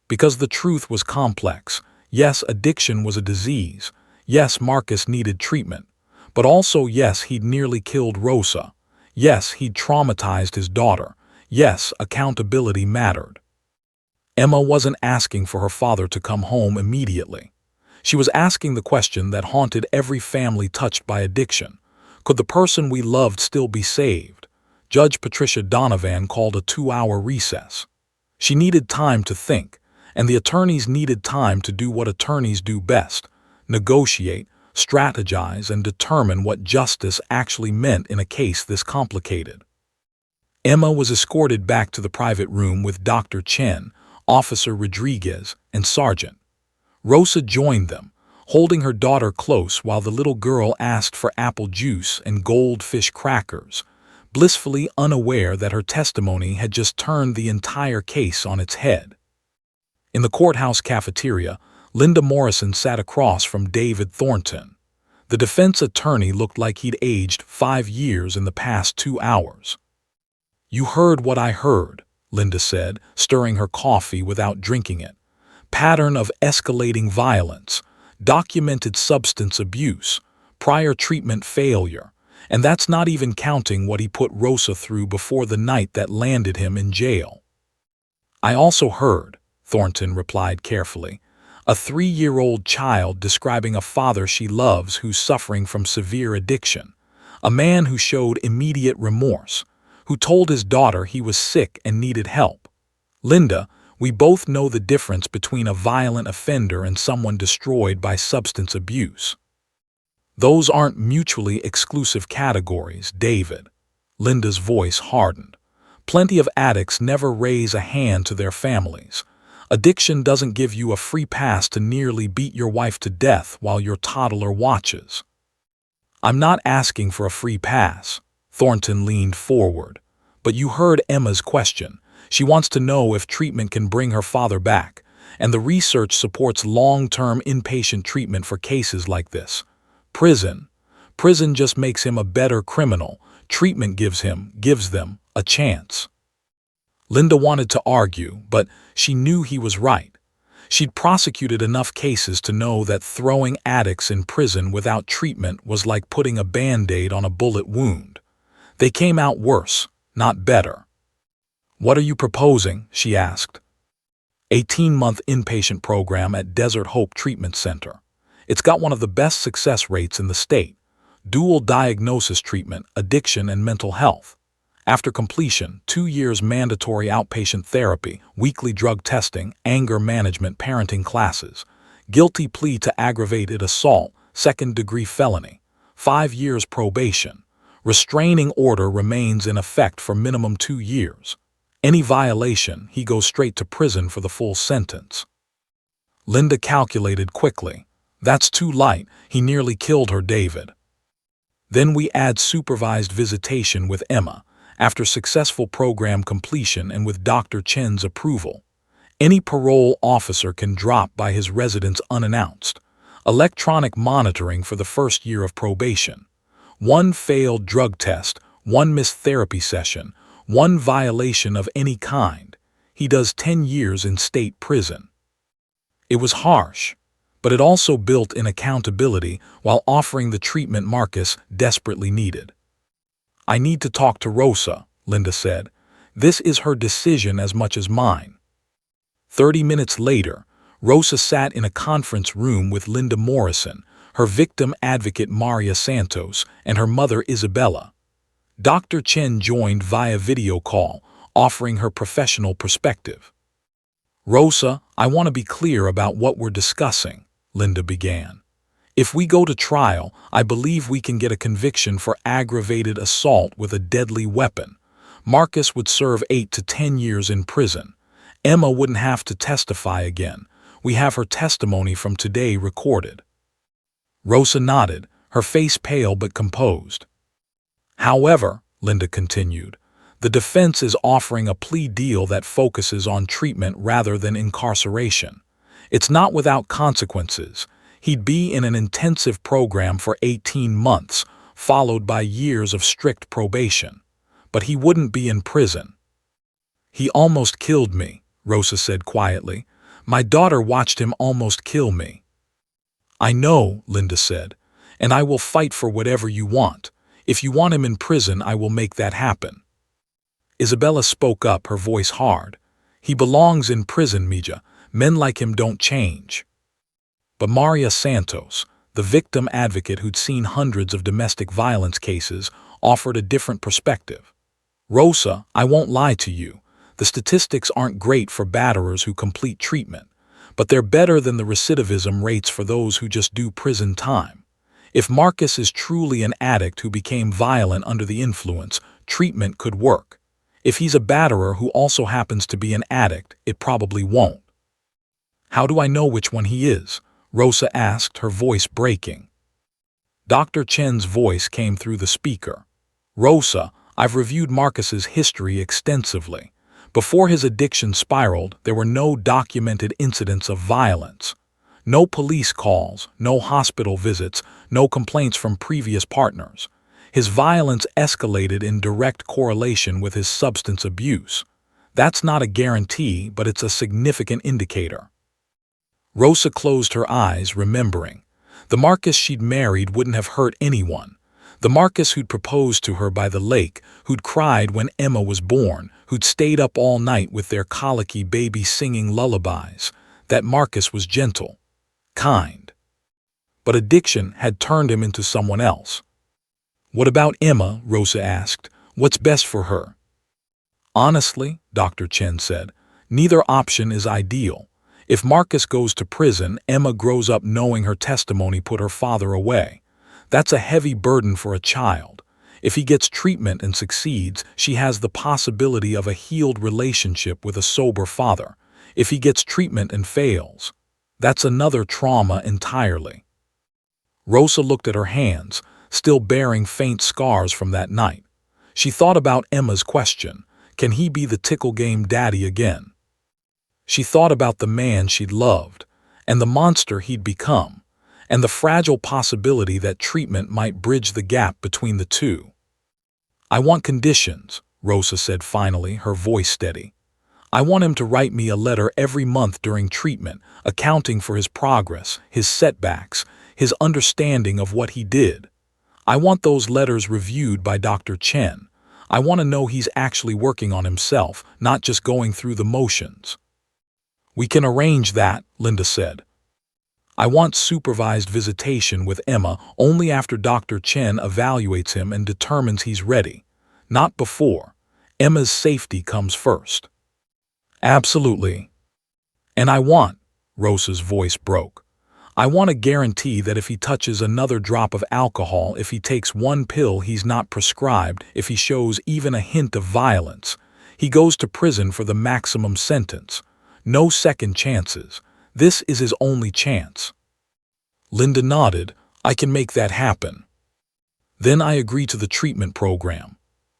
S1: Because the truth was complex. Yes, addiction was a disease. Yes, Marcus needed treatment. But also, yes, he'd nearly killed Rosa. Yes, he'd traumatized his daughter. Yes, accountability mattered. Emma wasn't asking for her father to come home immediately. She was asking the question that haunted every family touched by addiction. Could the person we loved still be saved? Judge Patricia Donovan called a 2-hour recess. She needed time to think, and the attorneys needed time to do what attorneys do best: negotiate, strategize, and determine what justice actually meant in a case this complicated. Emma was escorted back to the private room with Dr. Chen, Officer Rodriguez, and Sergeant. Rosa joined them, holding her daughter close while the little girl asked for apple juice and goldfish crackers, blissfully unaware that her testimony had just turned the entire case on its head. In the courthouse cafeteria, Linda Morrison sat across from David Thornton. The defense attorney looked like he'd aged 5 years in the past 2 hours. "You heard what I heard," Linda said, stirring her coffee without drinking it. "Pattern of escalating violence, documented substance abuse, prior treatment failure, and that's not even counting what he put Rosa through before the night that landed him in jail." "I also heard," Thornton replied carefully, "a 3-year-old child describing a father she loves who's suffering from severe addiction, a man who showed immediate remorse, who told his daughter he was sick and needed help. Linda, we both know the difference between a violent offender and someone destroyed by substance abuse. Those aren't mutually exclusive categories, David." Linda's voice hardened. "Plenty of addicts never raise a hand to their families. Addiction doesn't give you a free pass to nearly beat your wife to death while your toddler watches." "I'm not asking for a free pass." Thornton leaned forward. "But you heard Emma's question. She wants to know if treatment can bring her father back, and the research supports long-term inpatient treatment for cases like this. Prison just makes him a better criminal. Treatment gives them, a chance." Linda wanted to argue, but she knew he was right. She'd prosecuted enough cases to know that throwing addicts in prison without treatment was like putting a Band-Aid on a bullet wound. They came out worse, not better. "What are you proposing?" she asked. 18-month inpatient program at Desert Hope Treatment Center. It's got one of the best success rates in the state. Dual diagnosis treatment, addiction and mental health. After completion, 2 years mandatory outpatient therapy, weekly drug testing, anger management, parenting classes. Guilty plea to aggravated assault, 2nd-degree felony. 5 years probation. Restraining order remains in effect for minimum 2 years. Any violation, he goes straight to prison for the full sentence. Linda calculated quickly. "That's too light. He nearly killed her, David." "Then we add supervised visitation with Emma, after successful program completion and with Dr. Chen's approval. Any parole officer can drop by his residence unannounced. Electronic monitoring for the first year of probation. 1 failed drug test, 1 missed therapy session, 1 violation of any kind. He does 10 years in state prison." It was harsh, but it also built in accountability while offering the treatment Marcus desperately needed. "I need to talk to Rosa," Linda said. "This is her decision as much as mine." 30 minutes later, Rosa sat in a conference room with Linda Morrison, her victim advocate Maria Santos, and her mother Isabella. Dr. Chen joined via video call, offering her professional perspective. "Rosa, I want to be clear about what we're discussing," Linda began. "If we go to trial, I believe we can get a conviction for aggravated assault with a deadly weapon. Marcus would serve 8 to 10 years in prison. Emma wouldn't have to testify again. We have her testimony from today recorded." Rosa nodded, her face pale but composed. "However," Linda continued, "the defense is offering a plea deal that focuses on treatment rather than incarceration. It's not without consequences. He'd be in an intensive program for 18 months, followed by years of strict probation. But he wouldn't be in prison." "He almost killed me," Rosa said quietly. "My daughter watched him almost kill me." "I know," Linda said, "and I will fight for whatever you want. If you want him in prison, I will make that happen." Isabella spoke up, her voice hard. "He belongs in prison, Mija. Men like him don't change." But Maria Santos, the victim advocate who'd seen hundreds of domestic violence cases, offered a different perspective. "Rosa, I won't lie to you. The statistics aren't great for batterers who complete treatment, but they're better than the recidivism rates for those who just do prison time. If Marcus is truly an addict who became violent under the influence, treatment could work. If he's a batterer who also happens to be an addict, it probably won't. How do I know which one he is? Rosa asked, her voice breaking. Dr. Chen's voice came through the speaker. Rosa, I've reviewed Marcus's history extensively. Before his addiction spiraled, there were no documented incidents of violence. No police calls, no hospital visits, no complaints from previous partners. His violence escalated in direct correlation with his substance abuse. That's not a guarantee, but it's a significant indicator. Rosa closed her eyes, remembering. The Marcus she'd married wouldn't have hurt anyone. The Marcus who'd proposed to her by the lake, who'd cried when Emma was born, who'd stayed up all night with their colicky baby singing lullabies. That Marcus was gentle, kind. But addiction had turned him into someone else. What about Emma? Rosa asked. What's best for her? Honestly, Dr. Chen said, neither option is ideal. If Marcus goes to prison, Emma grows up knowing her testimony put her father away. That's a heavy burden for a child. If he gets treatment and succeeds, she has the possibility of a healed relationship with a sober father. If he gets treatment and fails, that's another trauma entirely. Rosa looked at her hands, still bearing faint scars from that night. She thought about Emma's question, can he be the tickle game daddy again? She thought about the man she'd loved, and the monster he'd become, and the fragile possibility that treatment might bridge the gap between the two. I want conditions, Rosa said finally, her voice steady. I want him to write me a letter every month during treatment, accounting for his progress, his setbacks, his understanding of what he did. I want those letters reviewed by Dr. Chen. I want to know he's actually working on himself, not just going through the motions. We can arrange that, Linda said. I want supervised visitation with Emma only after Dr. Chen evaluates him and determines he's ready. Not before. Emma's safety comes first. Absolutely. And I want, Rosa's voice broke. I want a guarantee that if he touches another drop of alcohol, if he takes one pill he's not prescribed, if he shows even a hint of violence, he goes to prison for the maximum sentence. No second chances. This is his only chance. Linda nodded. I can make that happen. Then I agree to the treatment program.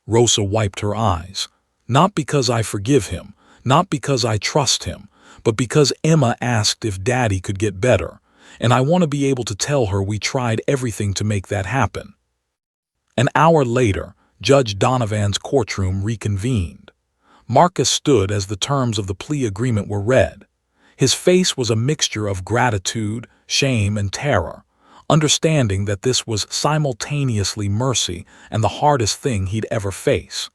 S1: Rosa wiped her eyes. Not because I forgive him, not because I trust him, but because Emma asked if Daddy could get better, and I want to be able to tell her we tried everything to make that happen. An hour later, Judge Donovan's courtroom reconvened. Marcus stood as the terms of the plea agreement were read. His face was a mixture of gratitude, shame, and terror, understanding that this was simultaneously mercy and the hardest thing he'd ever face.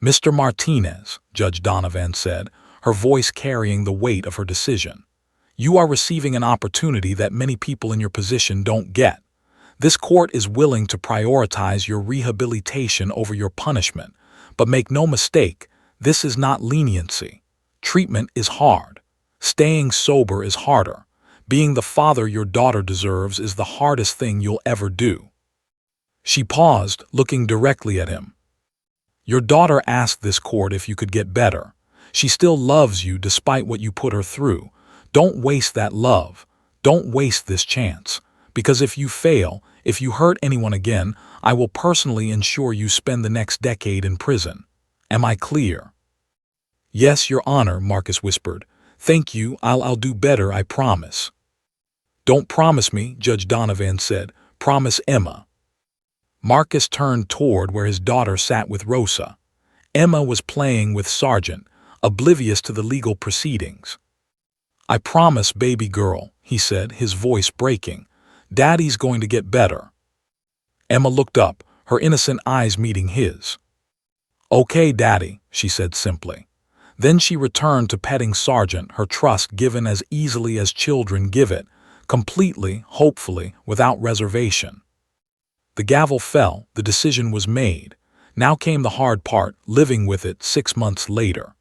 S1: Mr. Martinez, Judge Donovan said, her voice carrying the weight of her decision. You are receiving an opportunity that many people in your position don't get. This court is willing to prioritize your rehabilitation over your punishment, but make no mistake, this is not leniency. Treatment is hard. Staying sober is harder. Being the father your daughter deserves is the hardest thing you'll ever do. She paused, looking directly at him. Your daughter asked this court if you could get better. She still loves you despite what you put her through. Don't waste that love. Don't waste this chance. Because if you fail, if you hurt anyone again, I will personally ensure you spend the next decade in prison. Am I clear? Yes, Your Honor, Marcus whispered. Thank you, I'll do better, I promise. Don't promise me, Judge Donovan said. Promise Emma. Marcus turned toward where his daughter sat with Rosa. Emma was playing with Sargent, oblivious to the legal proceedings. I promise, baby girl, he said, his voice breaking. Daddy's going to get better. Emma looked up, her innocent eyes meeting his. Okay, Daddy, she said simply. Then she returned to petting Sargent, her trust given as easily as children give it, completely, hopefully, without reservation. The gavel fell, the decision was made. Now came the hard part, living with it 6 months later.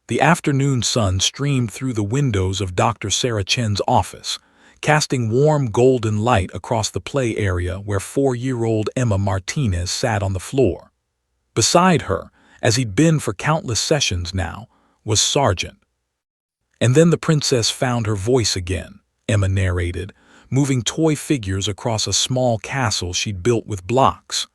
S1: The afternoon sun streamed through the windows of Dr. Sarah Chen's office, casting warm golden light across the play area where 4-year-old Emma Martinez sat on the floor. Beside her, as he'd been for countless sessions now, was Sargent. And then the princess found her voice again, Emma narrated, moving toy figures across a small castle she'd built with blocks.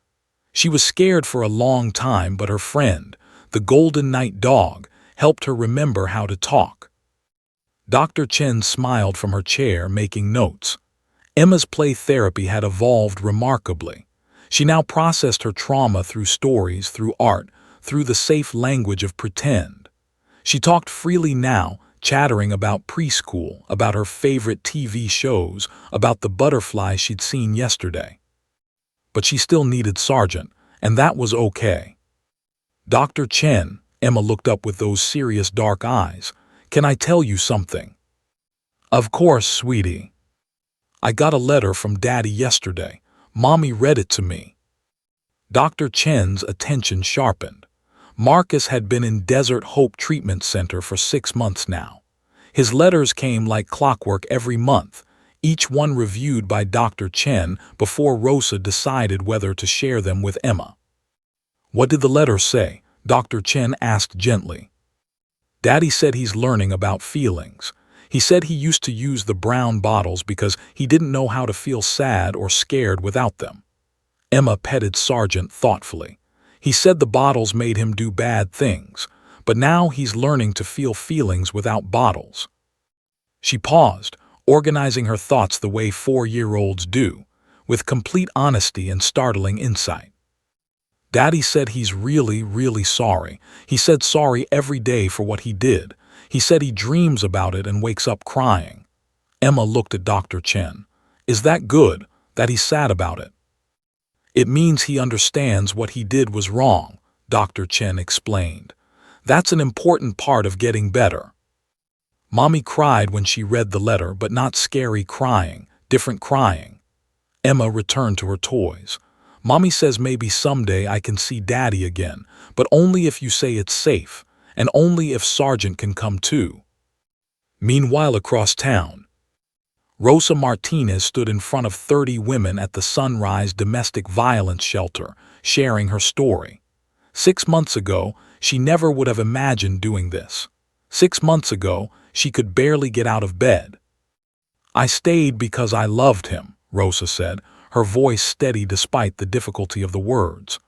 S1: She was scared for a long time, but her friend, the Golden Knight dog, helped her remember how to talk. Dr. Chen smiled from her chair, making notes. Emma's play therapy had evolved remarkably. She now processed her trauma through stories, through art, through the safe language of pretend. She talked freely now, chattering about preschool, about her favorite TV shows, about the butterfly she'd seen yesterday. But she still needed Sargent, and that was okay. Dr. Chen, Emma looked up with those serious dark eyes. Can I tell you something? Of course, sweetie. I got a letter from Daddy yesterday. Mommy read it to me. Dr. Chen's attention sharpened. Marcus had been in Desert Hope Treatment Center for 6 months now. His letters came like clockwork every month, each one reviewed by Dr. Chen before Rosa decided whether to share them with Emma. What did the letter say? Dr. Chen asked gently. Daddy said he's learning about feelings. He said he used to use the brown bottles because he didn't know how to feel sad or scared without them. Emma petted Sargent thoughtfully. He said the bottles made him do bad things, but now he's learning to feel feelings without bottles. She paused, organizing her thoughts the way 4-year-olds do, with complete honesty and startling insight. Daddy said he's really, really sorry. He said sorry every day for what he did. He said he dreams about it and wakes up crying. Emma looked at Dr. Chen. Is that good, that he's sad about it? It means he understands what he did was wrong, Dr. Chen explained. That's an important part of getting better. Mommy cried when she read the letter, but not scary crying, different crying. Emma returned to her toys. Mommy says maybe someday I can see Daddy again, but only if you say it's safe, and only if Sargent can come too. Meanwhile, across town, Rosa Martinez stood in front of 30 women at the Sunrise Domestic Violence Shelter, sharing her story. 6 months ago, she never would have imagined doing this. 6 months ago, she could barely get out of bed. I stayed because I loved him, Rosa said, her voice steady despite the difficulty of the words.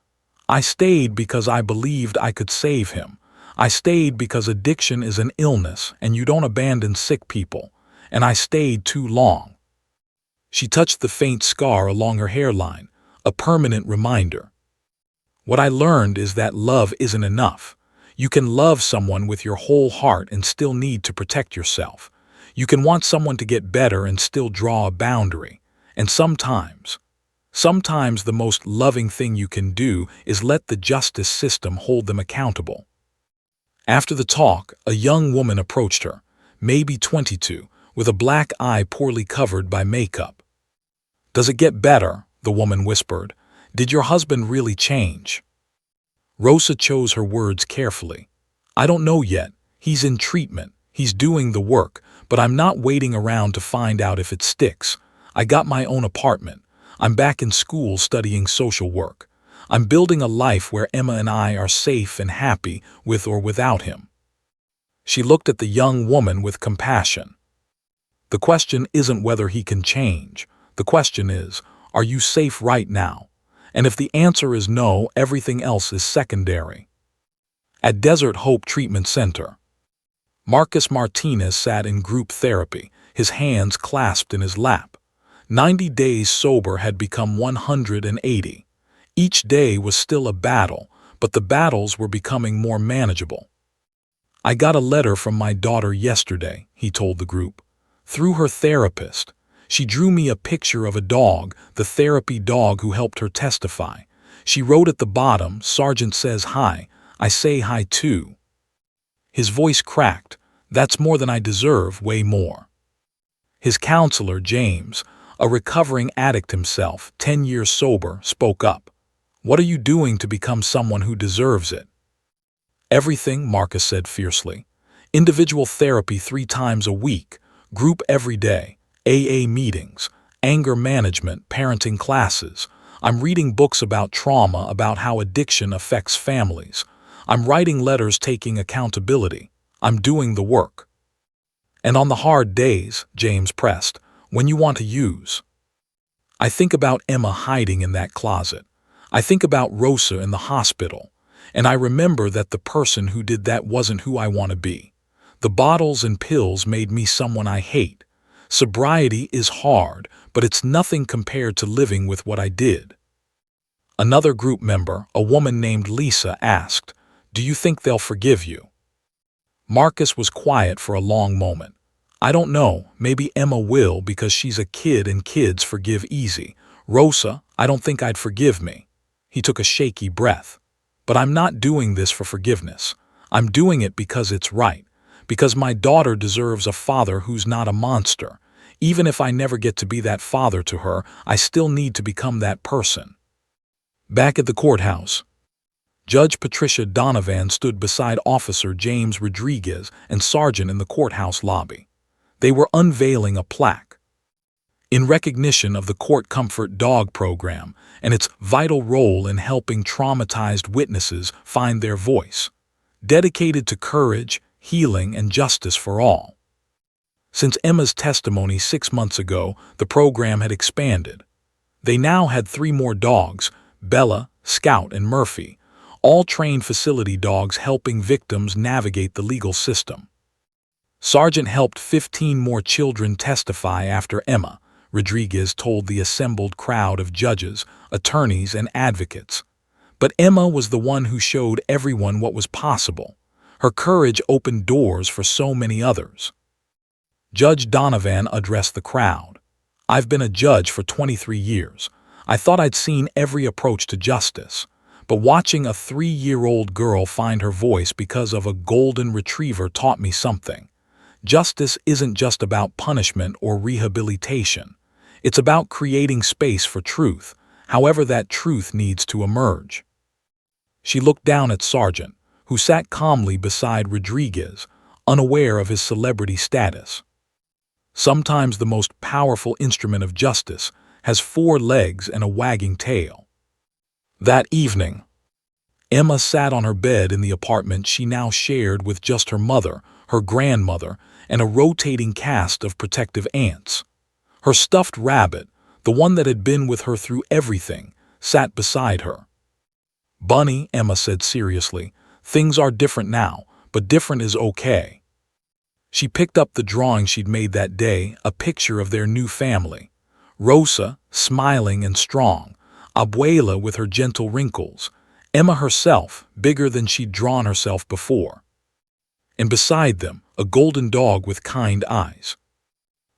S1: I stayed because I believed I could save him. I stayed because addiction is an illness and you don't abandon sick people. And I stayed too long. She touched the faint scar along her hairline, a permanent reminder. What I learned is that love isn't enough. You can love someone with your whole heart and still need to protect yourself. You can want someone to get better and still draw a boundary. And sometimes the most loving thing you can do is let the justice system hold them accountable. After the talk, a young woman approached her, maybe 22, with a black eye poorly covered by makeup. Does it get better? The woman whispered. Did your husband really change? Rosa chose her words carefully. I don't know yet. He's in treatment. He's doing the work, but I'm not waiting around to find out if it sticks. I got my own apartment. I'm back in school studying social work. I'm building a life where Emma and I are safe and happy with or without him. She looked at the young woman with compassion. The question isn't whether he can change. The question is, are you safe right now? And if the answer is no, everything else is secondary. At Desert Hope Treatment Center, Marcus Martinez sat in group therapy, his hands clasped in his lap. 90 days sober had become 180. Each day was still a battle, but the battles were becoming more manageable. I got a letter from my daughter yesterday, he told the group. Through her therapist, she drew me a picture of a dog, the therapy dog who helped her testify. She wrote at the bottom, Sargent says hi, I say hi too. His voice cracked. That's more than I deserve, way more. His counselor, James, a recovering addict himself, 10 years sober, spoke up. What are you doing to become someone who deserves it? Everything, Marcus said fiercely. Individual therapy 3 times a week. Group every day, AA meetings, anger management, parenting classes. I'm reading books about trauma, about how addiction affects families. I'm writing letters taking accountability. I'm doing the work. And on the hard days, James pressed, when you want to use. I think about Emma hiding in that closet. I think about Rosa in the hospital. And I remember that the person who did that wasn't who I want to be. The bottles and pills made me someone I hate. Sobriety is hard, but it's nothing compared to living with what I did. Another group member, a woman named Lisa, asked, "Do you think they'll forgive you?" Marcus was quiet for a long moment. "I don't know, maybe Emma will because she's a kid and kids forgive easy. Rosa, I don't think I'd forgive me." He took a shaky breath. "But I'm not doing this for forgiveness. I'm doing it because it's right. Because my daughter deserves a father who's not a monster. Even if I never get to be that father to her, I still need to become that person." Back at the courthouse, Judge Patricia Donovan stood beside Officer James Rodriguez and Sergeant in the courthouse lobby. They were unveiling a plaque in recognition of the Court Comfort Dog program and its vital role in helping traumatized witnesses find their voice, dedicated to courage, healing, and justice for all. Since Emma's testimony 6 months ago, the program had expanded. They now had 3 more dogs, Bella, Scout, and Murphy, all trained facility dogs helping victims navigate the legal system. Sergeant helped 15 more children testify after Emma, Rodriguez told the assembled crowd of judges, attorneys, and advocates. But Emma was the one who showed everyone what was possible. Her courage opened doors for so many others. Judge Donovan addressed the crowd. "I've been a judge for 23 years. I thought I'd seen every approach to justice. But watching a 3-year-old girl find her voice because of a golden retriever taught me something. Justice isn't just about punishment or rehabilitation. It's about creating space for truth, however that truth needs to emerge." She looked down at Sergeant, who sat calmly beside Rodriguez, unaware of his celebrity status. Sometimes the most powerful instrument of justice has 4 legs and a wagging tail. That evening, Emma sat on her bed in the apartment she now shared with just her mother, her grandmother, and a rotating cast of protective aunts. Her stuffed rabbit, the one that had been with her through everything, sat beside her. "Bunny," Emma said seriously, "things are different now, but different is okay." She picked up the drawing she'd made that day, a picture of their new family. Rosa, smiling and strong, Abuela with her gentle wrinkles, Emma herself, bigger than she'd drawn herself before. And beside them, a golden dog with kind eyes.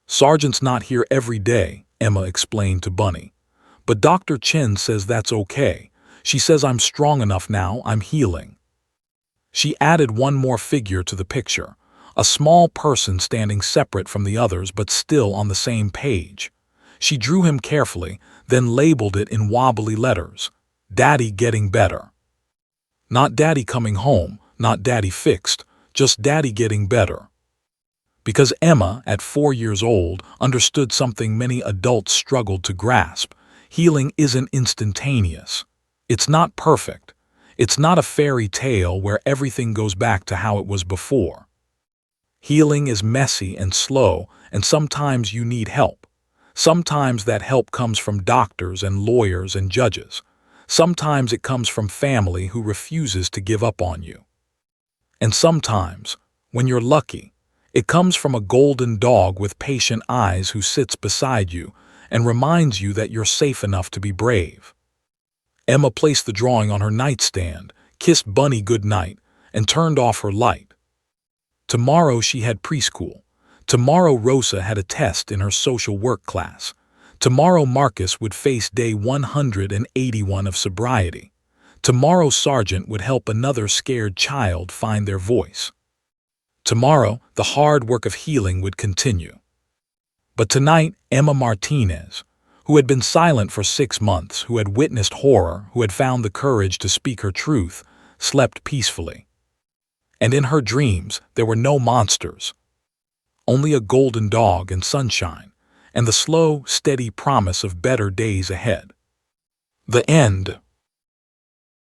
S1: "Sergeant's not here every day," Emma explained to Bunny. "But Dr. Chen says that's okay. She says I'm strong enough now, I'm healing." She added one more figure to the picture, a small person standing separate from the others but still on the same page. She drew him carefully, then labeled it in wobbly letters, "Daddy getting better." Not Daddy coming home, not Daddy fixed, just Daddy getting better. Because Emma, at 4 years old, understood something many adults struggled to grasp. Healing isn't instantaneous. It's not perfect. It's not a fairy tale where everything goes back to how it was before. Healing is messy and slow, and sometimes you need help. Sometimes that help comes from doctors and lawyers and judges. Sometimes it comes from family who refuses to give up on you. And sometimes, when you're lucky, it comes from a golden dog with patient eyes who sits beside you and reminds you that you're safe enough to be brave. Emma placed the drawing on her nightstand, kissed Bunny goodnight, and turned off her light. Tomorrow she had preschool. Tomorrow Rosa had a test in her social work class. Tomorrow Marcus would face day 181 of sobriety. Tomorrow Sergeant would help another scared child find their voice. Tomorrow, the hard work of healing would continue. But tonight, Emma Martinez, who had been silent for 6 months, who had witnessed horror, who had found the courage to speak her truth, slept peacefully. And in her dreams, there were no monsters. Only a golden dog and sunshine, and the slow, steady promise of better days ahead. The end.